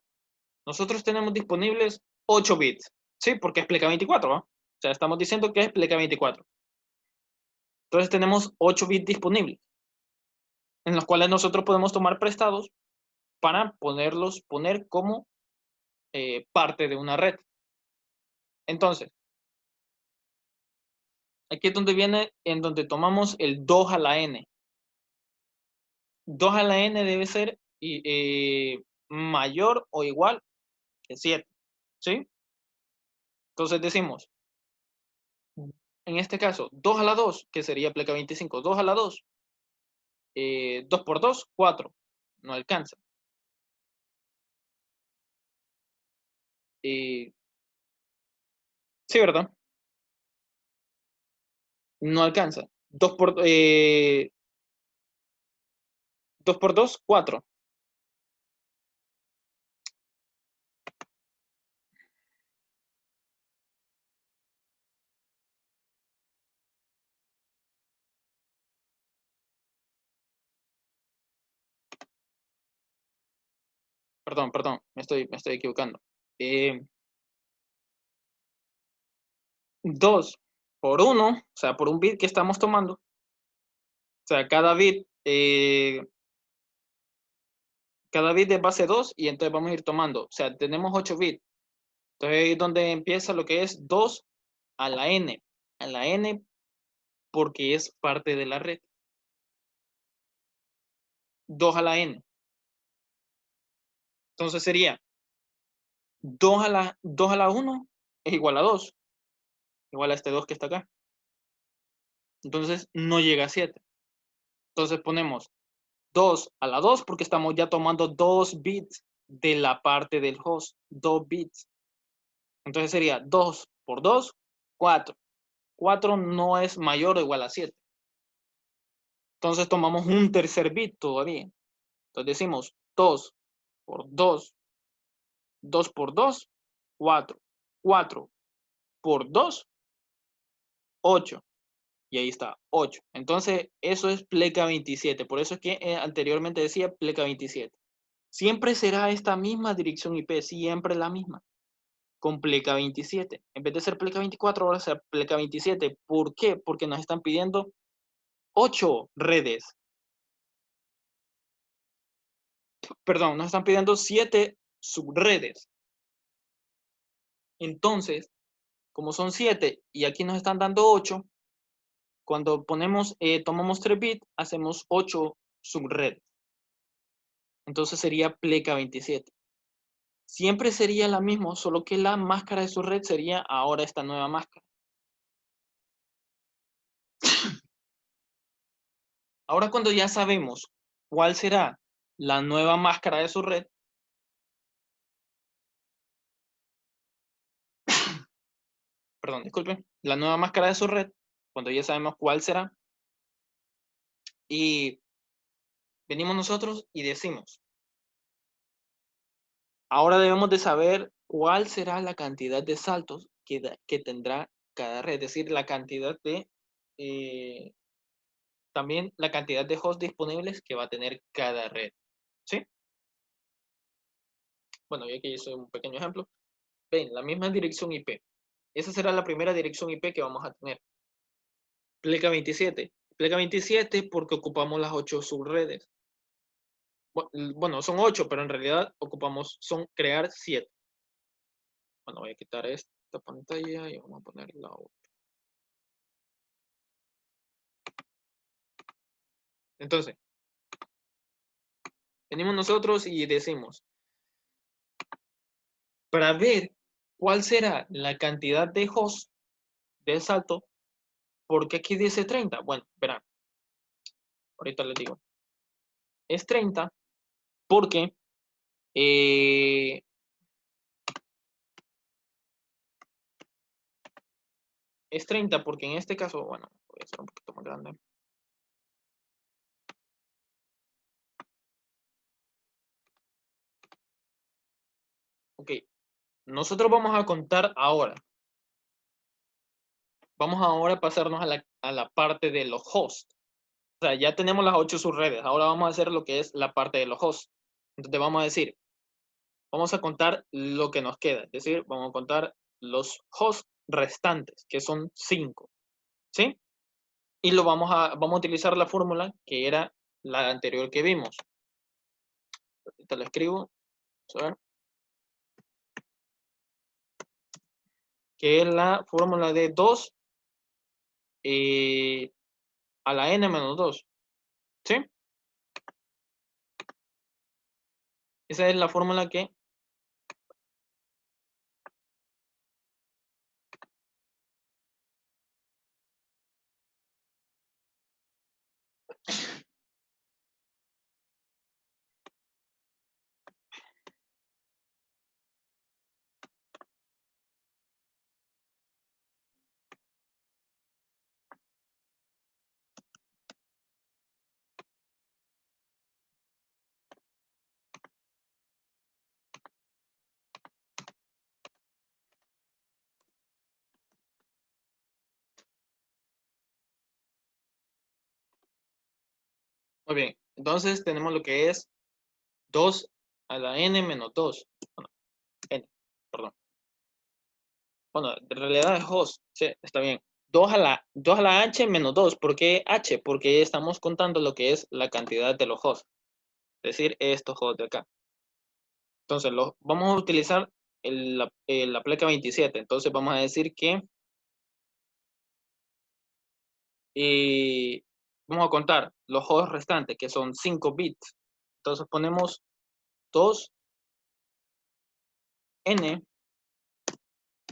nosotros tenemos disponibles 8 bits, ¿sí? Porque es pleca 24, ¿no? O sea, estamos diciendo que es pleca 24. Entonces tenemos 8 bits disponibles, en los cuales nosotros podemos tomar prestados para poner como parte de una red. Entonces, aquí es donde viene, en donde tomamos el 2 a la n. 2 a la n debe ser mayor o igual que 7, ¿sí? Entonces decimos, en este caso, 2 a la 2, que sería pleca 25, 2 a la 2, 2 por 2, 4, no alcanza. Sí, ¿verdad? No alcanza. 2 por 2, 4. Perdón, me estoy equivocando. 2 por 1, o sea, por un bit que estamos tomando. O sea, cada bit de base 2 y entonces vamos a ir tomando. O sea, tenemos 8 bits. Entonces ahí es donde empieza lo que es 2 a la n. A la n porque es parte de la red. 2 a la n. Entonces sería 2 a la 1 es igual a 2. Igual a este 2 que está acá. Entonces no llega a 7. Entonces ponemos 2 a la 2 porque estamos ya tomando 2 bits de la parte del host. 2 bits. Entonces sería 2 por 2, 4. 4 no es mayor o igual a 7. Entonces tomamos un tercer bit todavía. Entonces decimos 2 por 2, 2 por 2, 4. 4 por 2, 8. Y ahí está, 8. Entonces eso es pleca 27. Por eso es que anteriormente decía pleca 27. Siempre será esta misma dirección IP, siempre la misma, con pleca 27. En vez de ser pleca 24, ahora será pleca 27. ¿Por qué? Porque nos están pidiendo 8 redes. Perdón, nos están pidiendo 7 subredes. Entonces, como son 7 y aquí nos están dando 8, cuando tomamos 3 bits, hacemos 8 subredes. Entonces sería pleca 27. Siempre sería la misma, solo que la máscara de su red sería ahora esta nueva máscara. Ahora cuando ya sabemos cuál será la nueva máscara de su red, perdón, disculpen, la nueva máscara de su red, cuando ya sabemos cuál será, y venimos nosotros y decimos, ahora debemos de saber cuál será la cantidad de saltos que tendrá cada red, es decir, la cantidad de, también la cantidad de hosts disponibles que va a tener cada red, ¿sí? Bueno, ya que hice un pequeño ejemplo, ven, la misma dirección IP. Esa será la primera dirección IP que vamos a tener. Pleca 27. Pleca 27 porque ocupamos las 8 subredes. Bueno, son 8, pero en realidad son crear 7. Bueno, voy a quitar esta pantalla y vamos a poner la otra. Entonces, venimos nosotros y decimos, para ver cuál será la cantidad de hosts del salto, ¿por qué aquí dice 30? Bueno, verán, ahorita les digo. Es 30 porque eh, es 30 porque en este caso, bueno, voy a hacer un poquito más grande. Ok, nosotros vamos a contar ahora. Vamos ahora a pasarnos a la parte de los hosts. O sea, ya tenemos las 8 subredes. Ahora vamos a hacer lo que es la parte de los hosts. Entonces vamos a decir, vamos a contar lo que nos queda. Es decir, vamos a contar los hosts restantes, que son 5. ¿Sí? Y vamos a utilizar la fórmula que era la anterior que vimos. Ahorita la escribo. Vamos a ver. Que es la fórmula de 2 a la n menos 2. ¿Sí? Esa es la fórmula que... Muy bien. Entonces tenemos lo que es 2 a la n menos 2. Bueno, n, perdón. Bueno, en realidad es host. Sí, está bien. 2 a la h menos 2. ¿Por qué h? Porque estamos contando lo que es la cantidad de los hosts. Es decir, estos hosts de acá. Entonces, vamos a utilizar la placa 27. Entonces, vamos a decir que vamos a contar los hosts restantes, que son 5 bits. Entonces, ponemos 2n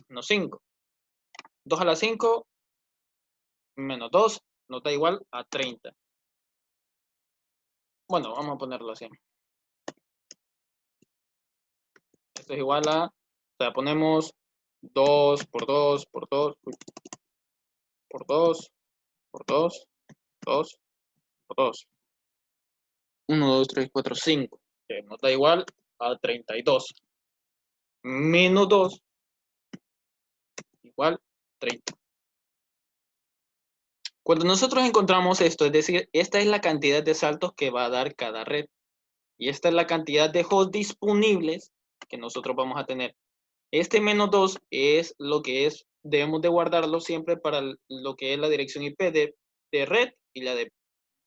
menos 5. 2 a la 5 menos 2 nos da igual a 30. Bueno, vamos a ponerlo así. Esto es igual a, o sea, ponemos 2 por 2 por 2 por 2 por 2 2 por 2. 1, 2, 3, 4, 5. Que nos da igual a 32. Menos 2 igual 30. Cuando nosotros encontramos esto, es decir, esta es la cantidad de saltos que va a dar cada red. Y esta es la cantidad de hosts disponibles que nosotros vamos a tener. Este menos 2 es lo que es, debemos de guardarlo siempre para lo que es la dirección IP de red y la de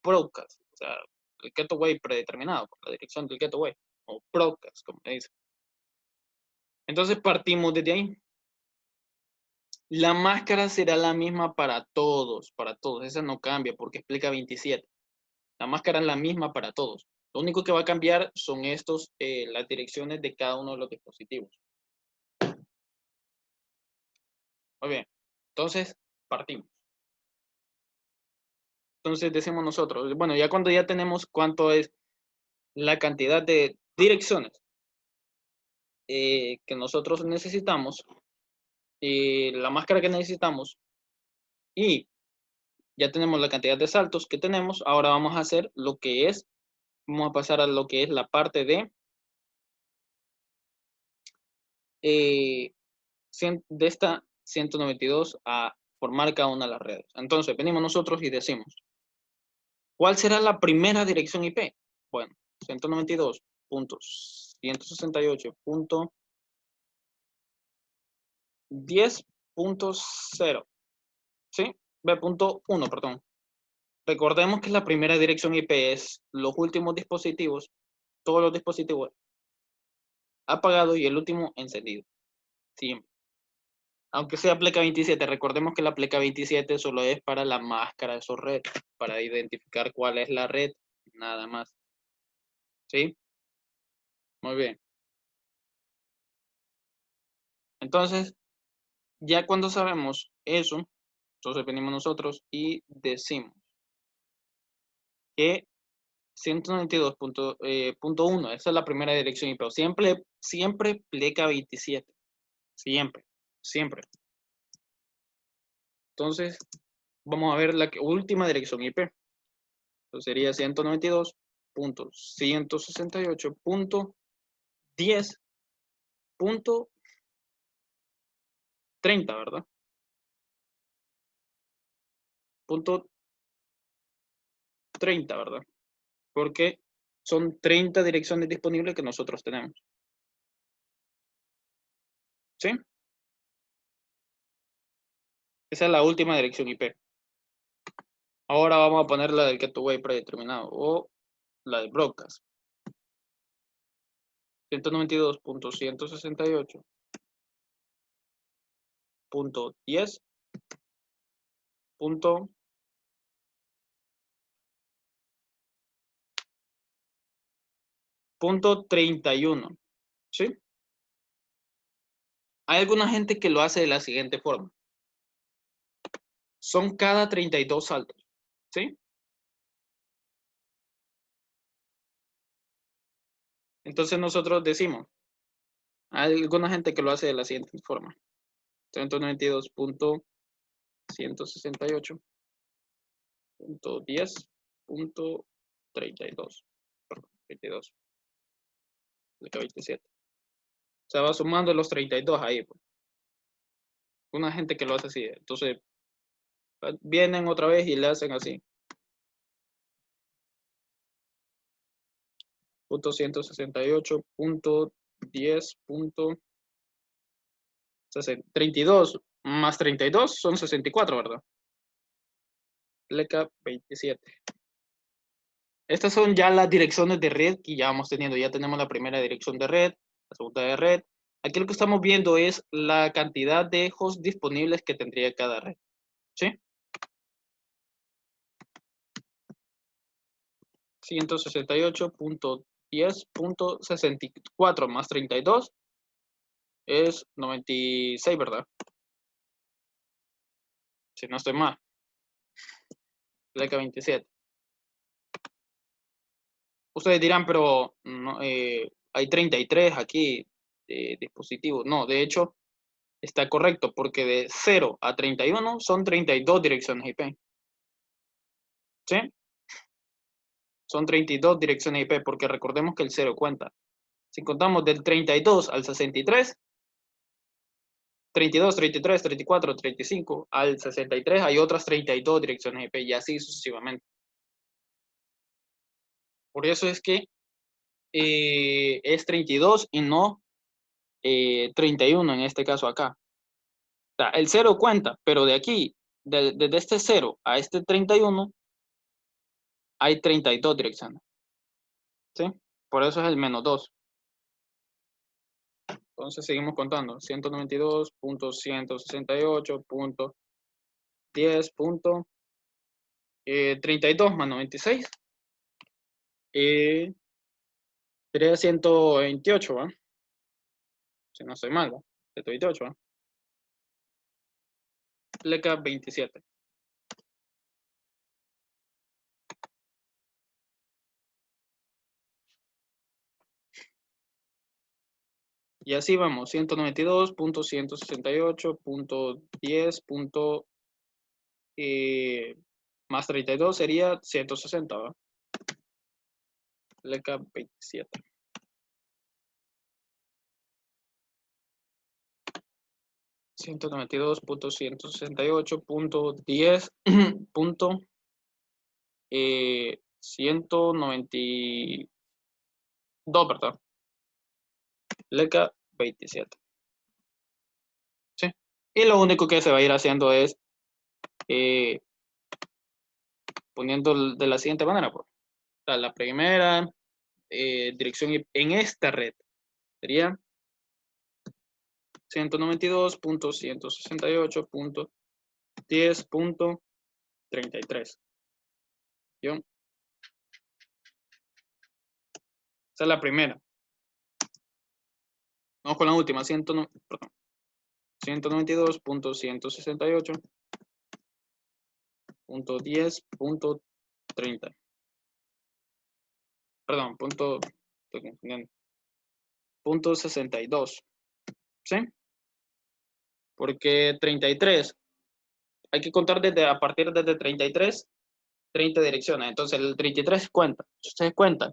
broadcast. O sea, el gateway predeterminado, la dirección del gateway, o broadcast, como le dice. Entonces partimos desde ahí. La máscara será la misma para todos, esa no cambia porque explica 27. La máscara es la misma para todos. Lo único que va a cambiar son las direcciones de cada uno de los dispositivos. Muy bien, entonces partimos. Entonces decimos nosotros, bueno, ya cuando ya tenemos cuánto es la cantidad de direcciones que nosotros necesitamos, la máscara que necesitamos, y ya tenemos la cantidad de saltos que tenemos, ahora vamos a hacer vamos a pasar a lo que es la parte de esta 192 a formar cada una de las redes. Entonces, venimos nosotros y decimos, ¿cuál será la primera dirección IP? Bueno, 192.168.10.0, ¿sí? B.1, perdón. Recordemos que la primera dirección IP es los últimos dispositivos, todos los dispositivos apagados y el último encendido, siempre. Aunque sea pleca 27, recordemos que la pleca 27 solo es para la máscara de su red, para identificar cuál es la red, nada más. ¿Sí? Muy bien. Entonces, ya cuando sabemos eso, entonces venimos nosotros y decimos que 192.1, esa es la primera dirección IP, pero siempre pleca 27. Siempre, siempre. Entonces, vamos a ver la última dirección IP. Entonces sería 192.168.10.30, ¿verdad? Punto 30, ¿verdad? Porque son 30 direcciones disponibles que nosotros tenemos. ¿Sí? Esa es la última dirección IP. Ahora vamos a poner la del gateway predeterminado o la de broadcast. 192.10.31. ¿Sí? Hay alguna gente que lo hace de la siguiente forma. Son cada 32 saltos. ¿Sí? Entonces nosotros decimos, hay alguna gente que lo hace de la siguiente forma. 192.168.10.32. Perdón, 32. 27. O sea, va sumando los 32 ahí. Pues. Una gente que lo hace así. Entonces, vienen otra vez y le hacen así. 168.10.32 más 32 son 64, ¿verdad? Pleca 27. Estas son ya las direcciones de red que ya vamos teniendo. Ya tenemos la primera dirección de red, la segunda de red. Aquí lo que estamos viendo es la cantidad de hosts disponibles que tendría cada red. ¿Sí? 168.10.64 más 32 es 96, ¿verdad? Si no estoy mal. Pleca 27. Ustedes dirán, pero no, hay 33 aquí dispositivos. No, de hecho, está correcto, porque de 0 a 31 son 32 direcciones IP. ¿Sí? Son 32 direcciones IP, porque recordemos que el 0 cuenta. Si contamos del 32 al 63, 32, 33, 34, 35, al 63 hay otras 32 direcciones IP y así sucesivamente. Por eso es que es 32 y no 31 en este caso acá. O sea, el 0 cuenta, pero de aquí, desde este 0 a este 31, hay 32 direcciones. ¿Sí? Por eso es el menos 2. Entonces seguimos contando. 192.168.10.32 más 96. Sería 128, ¿va? Si no estoy mal, ¿va? 128, ¿va? Pleca 27. Y así vamos, 192.168.10. Más 32 sería 160, ¿va? Pleca 27. 192.168.10. 192, ¿verdad? Pleca 27. ¿Sí? Y lo único que se va a ir haciendo es poniendo de la siguiente manera, pues. O sea, la primera dirección en esta red sería 192.168.10.33. ¿Yo? Esa es la primera. Vamos con la última, 192.168.10.30. Perdón, estoy confundiendo. Punto 62. ¿Sí? Porque 33, hay que contar a partir desde 33, 30 direcciones. Entonces el 33 cuenta. Si ustedes cuentan,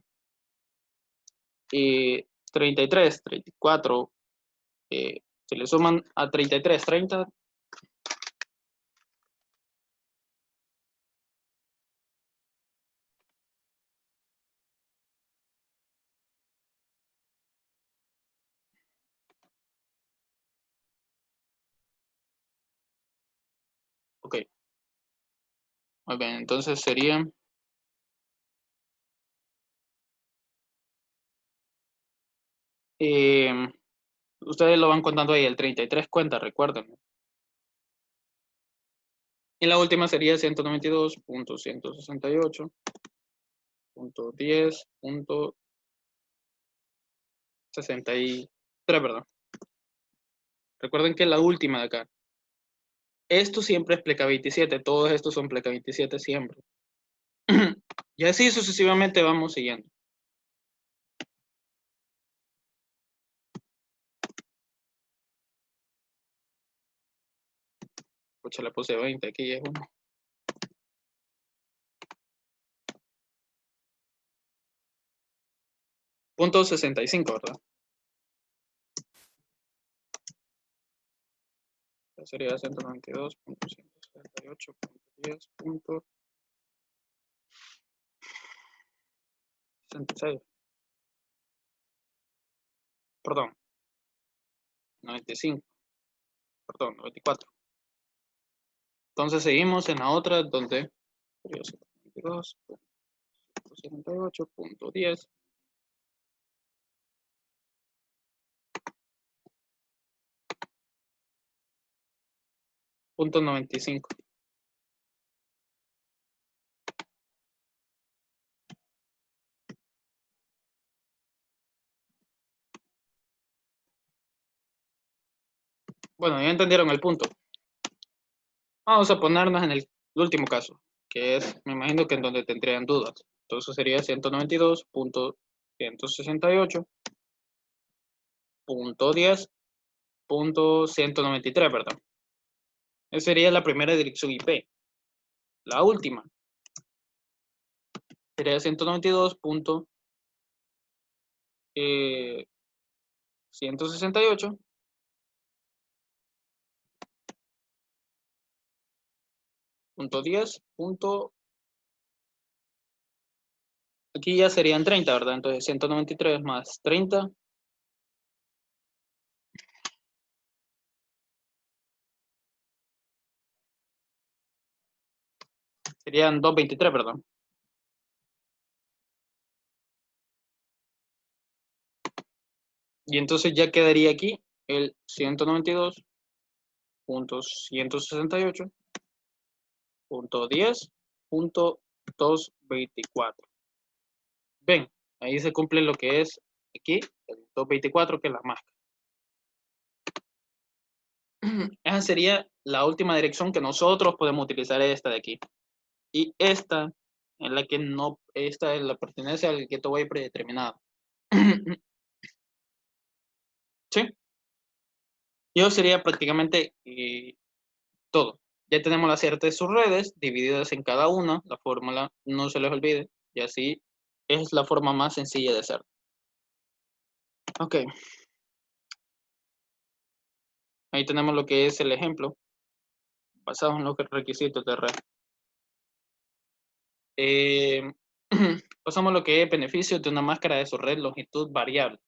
33, 34, se le suman a 33, 30. Ok, muy bien, entonces sería ustedes lo van contando ahí, el 33 cuenta, recuerden. Y la última sería 192.168.10.63, ¿verdad? Recuerden que la última de acá. Esto siempre es pleca 27, todos estos son pleca 27 siempre. Y así sucesivamente vamos siguiendo. Pucha, le puse 20, aquí es uno. Punto 65, ¿verdad? Sería 192.168.10.66. Perdón, 95. Perdón, 94. Entonces seguimos en la otra donde sería 192.168.10. Punto 95. Bueno, ya entendieron el punto. Vamos a ponernos en el último caso, que es, me imagino que en donde tendrían dudas. Entonces sería 192.168.10.193, ¿verdad? Esa sería la primera dirección IP. La última sería 192.168.10. Aquí ya serían 30, ¿verdad? Entonces 193 más 30 serían 223, ¿verdad? Y entonces ya quedaría aquí el 192.168.10.224. Ven, ahí se cumple lo que es aquí, el 224, que es la máscara. Esa sería la última dirección que nosotros podemos utilizar, esta de aquí. Y esta es la que no, esta es la pertenece al gateway predeterminado. ¿Sí? Y eso sería prácticamente todo. Ya tenemos las ciertas subredes divididas en cada una. La fórmula no se les olvide. Y así es la forma más sencilla de hacer. Ok. Ahí tenemos lo que es el ejemplo, basado en los requisitos de red. Pasamos a lo que es beneficios de una máscara de subred longitud variable.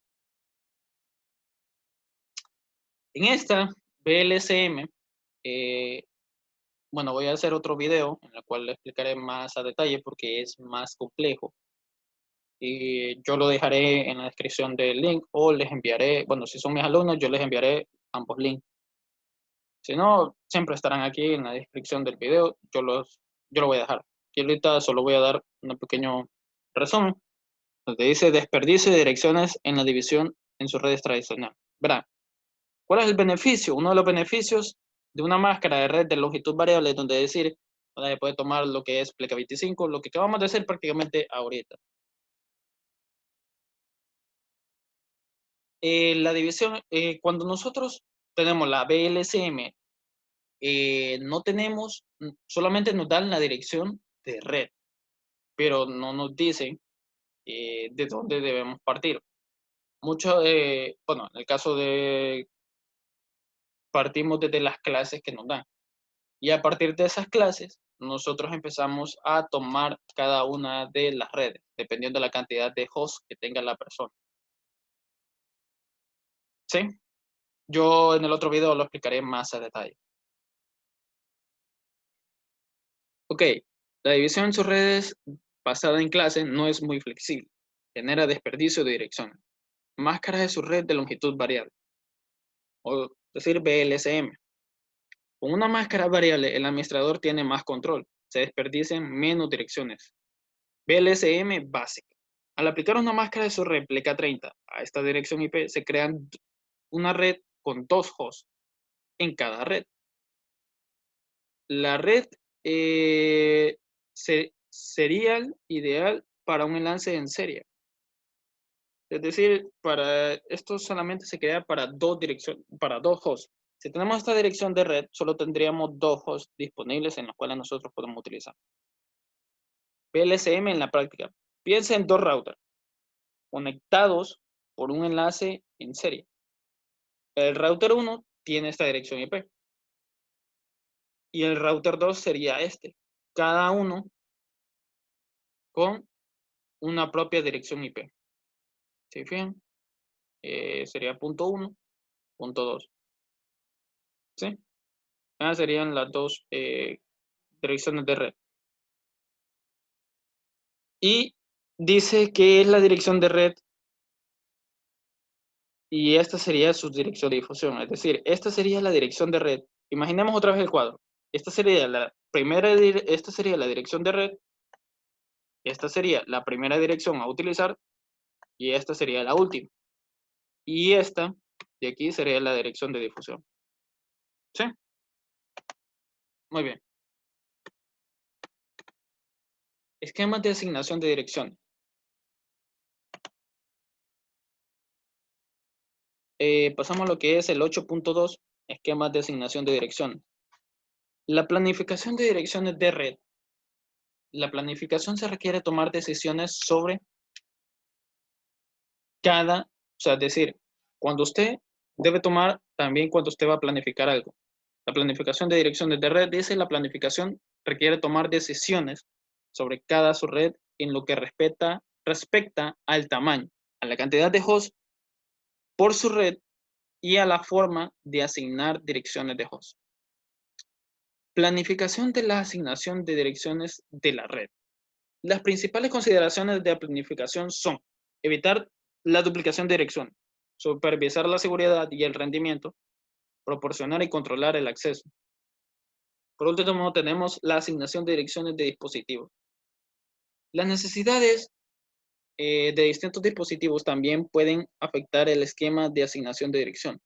En esta VLCM, bueno, voy a hacer otro video en el cual le explicaré más a detalle porque es más complejo. Y yo lo dejaré en la descripción del link o les enviaré, bueno, si son mis alumnos, yo les enviaré ambos links. Si no, siempre estarán aquí en la descripción del video, yo lo voy a dejar. Y ahorita solo voy a dar un pequeño resumen, donde dice desperdicio de direcciones en la división en sus redes tradicionales. Verán, ¿cuál es el beneficio? Uno de los beneficios de una máscara de red de longitud variable, donde decir, donde puede tomar lo que es pleca 25, lo que acabamos de hacer prácticamente ahorita. La división, cuando nosotros tenemos la VLCM, no tenemos, solamente nos dan la dirección de red, pero no nos dicen de dónde debemos partir. Mucho, bueno, en el caso de partimos desde las clases que nos dan. Y a partir de esas clases, nosotros empezamos a tomar cada una de las redes, dependiendo de la cantidad de hosts que tenga la persona. ¿Sí? Yo en el otro video lo explicaré más a detalle. Ok, la división en sus redes basada en clase no es muy flexible. Genera desperdicio de direcciones. Máscaras de su red de longitud variable, o decir VLCM. Con una máscara variable, el administrador tiene más control. Se desperdician menos direcciones. VLCM básica. Al aplicar una máscara de su red pleca 30 a esta dirección IP, se crean una red con 2 hosts en cada red. La red sería ideal para un enlace en serie. Es decir, para esto solamente se crea para para 2 hosts. Si tenemos esta dirección de red, solo tendríamos 2 hosts disponibles en los cuales nosotros podemos utilizar. VLCM en la práctica. Piensa en 2 routers conectados por un enlace en serie. El router 1 tiene esta dirección IP. Y el router 2 sería este. Cada uno con una propia dirección IP. ¿Sí fijan? Sería punto 1, punto 2. ¿Sí? Esas serían las dos direcciones de red. Y dice que es la dirección de red y esta sería su dirección de difusión. Es decir, esta sería la dirección de red. Imaginemos otra vez el cuadro. Esta sería la esta sería la dirección de red. Esta sería la primera dirección a utilizar y esta sería la última. Y esta de aquí sería la dirección de difusión. ¿Sí? Muy bien. Esquemas de asignación de direcciones. Pasamos a lo que es el 8.2, esquemas de asignación de direcciones. La planificación de direcciones de red. La planificación se requiere tomar decisiones sobre o sea, es decir, cuando usted debe tomar, también cuando usted va a planificar algo. La planificación de direcciones de red dice la planificación requiere tomar decisiones sobre cada subred en lo que respecta al tamaño, a la cantidad de hosts por su red y a la forma de asignar direcciones de host. Planificación de la asignación de direcciones de la red. Las principales consideraciones de la planificación son evitar la duplicación de direcciones, supervisar la seguridad y el rendimiento, proporcionar y controlar el acceso. Por último, tenemos la asignación de direcciones de dispositivos. Las necesidades de distintos dispositivos también pueden afectar el esquema de asignación de dirección.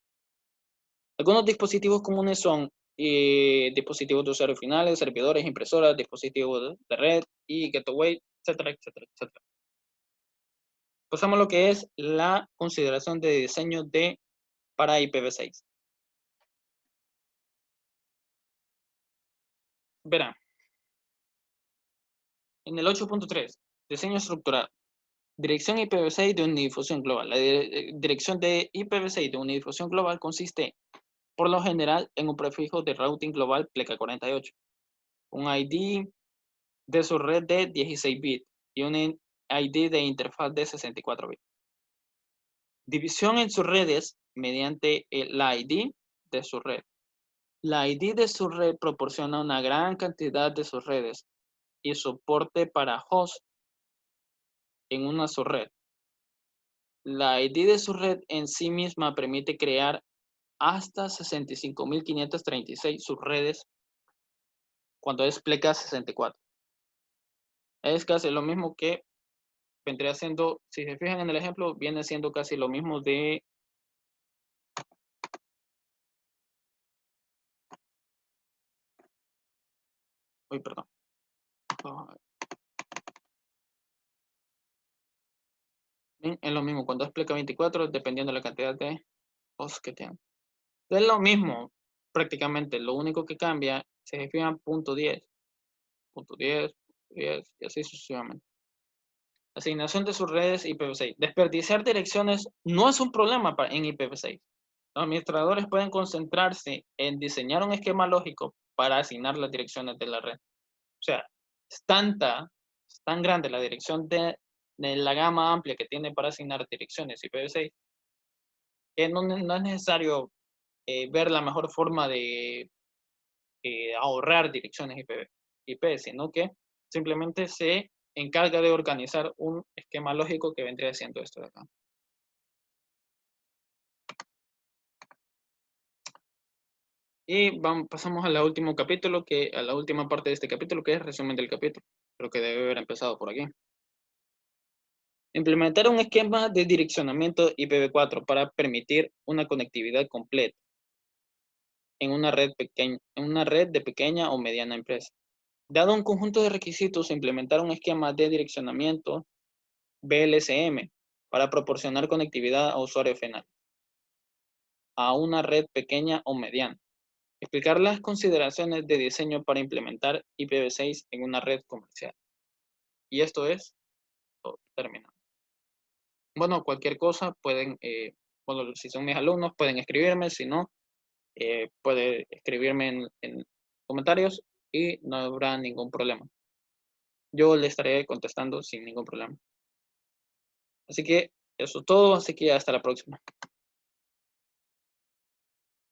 Algunos dispositivos comunes son dispositivos de usuario finales, servidores, impresoras, dispositivos de red y gateway, etcétera, etcétera, etcétera. Pasamos a lo que es la consideración de diseño para IPv6. Verán, en el 8.3, diseño estructural. Dirección IPv6 de unidifusión global. La dirección de IPv6 de unidifusión global consiste, por lo general, en un prefijo de routing global PLK48, un ID de su red de 16 bits y un ID de interfaz de 64 bits. División en sus redes mediante la ID de su red. La ID de su red proporciona una gran cantidad de sus redes y soporte para host en una subred. La ID de su red en sí misma permite crear hasta 65.536 subredes cuando es pleca 64. Es casi lo mismo que vendría siendo, si se fijan en el ejemplo, viene siendo casi lo mismo de uy, perdón. Bien, es lo mismo cuando es pleca 24, dependiendo de la cantidad de hosts que tengan. Es lo mismo, prácticamente. Lo único que cambia, se fijan, punto 10, punto 10, 10 y así sucesivamente. Asignación de sus redes IPv6. Desperdiciar direcciones no es un problema en IPv6. Los administradores pueden concentrarse en diseñar un esquema lógico para asignar las direcciones de la red. O sea, es tan grande la dirección de la gama amplia que tiene para asignar direcciones IPv6 que no es necesario ver la mejor forma de ahorrar direcciones IP, sino que simplemente se encarga de organizar un esquema lógico que vendría siendo esto de acá. Y pasamos a la último capítulo, a la última parte de este capítulo, que es resumen del capítulo. Creo que debe haber empezado por aquí. Implementar un esquema de direccionamiento IPv4 para permitir una conectividad completa en una red de pequeña o mediana empresa. Dado un conjunto de requisitos, implementar un esquema de direccionamiento VLCM para proporcionar conectividad a usuario final a una red pequeña o mediana. Explicar las consideraciones de diseño para implementar IPv6 en una red comercial. Y esto es todo terminado. Bueno, cualquier cosa pueden, bueno, si son mis alumnos pueden escribirme, si no, puede escribirme en comentarios y no habrá ningún problema. Yo le estaré contestando sin ningún problema. Así que eso es todo, así que hasta la próxima.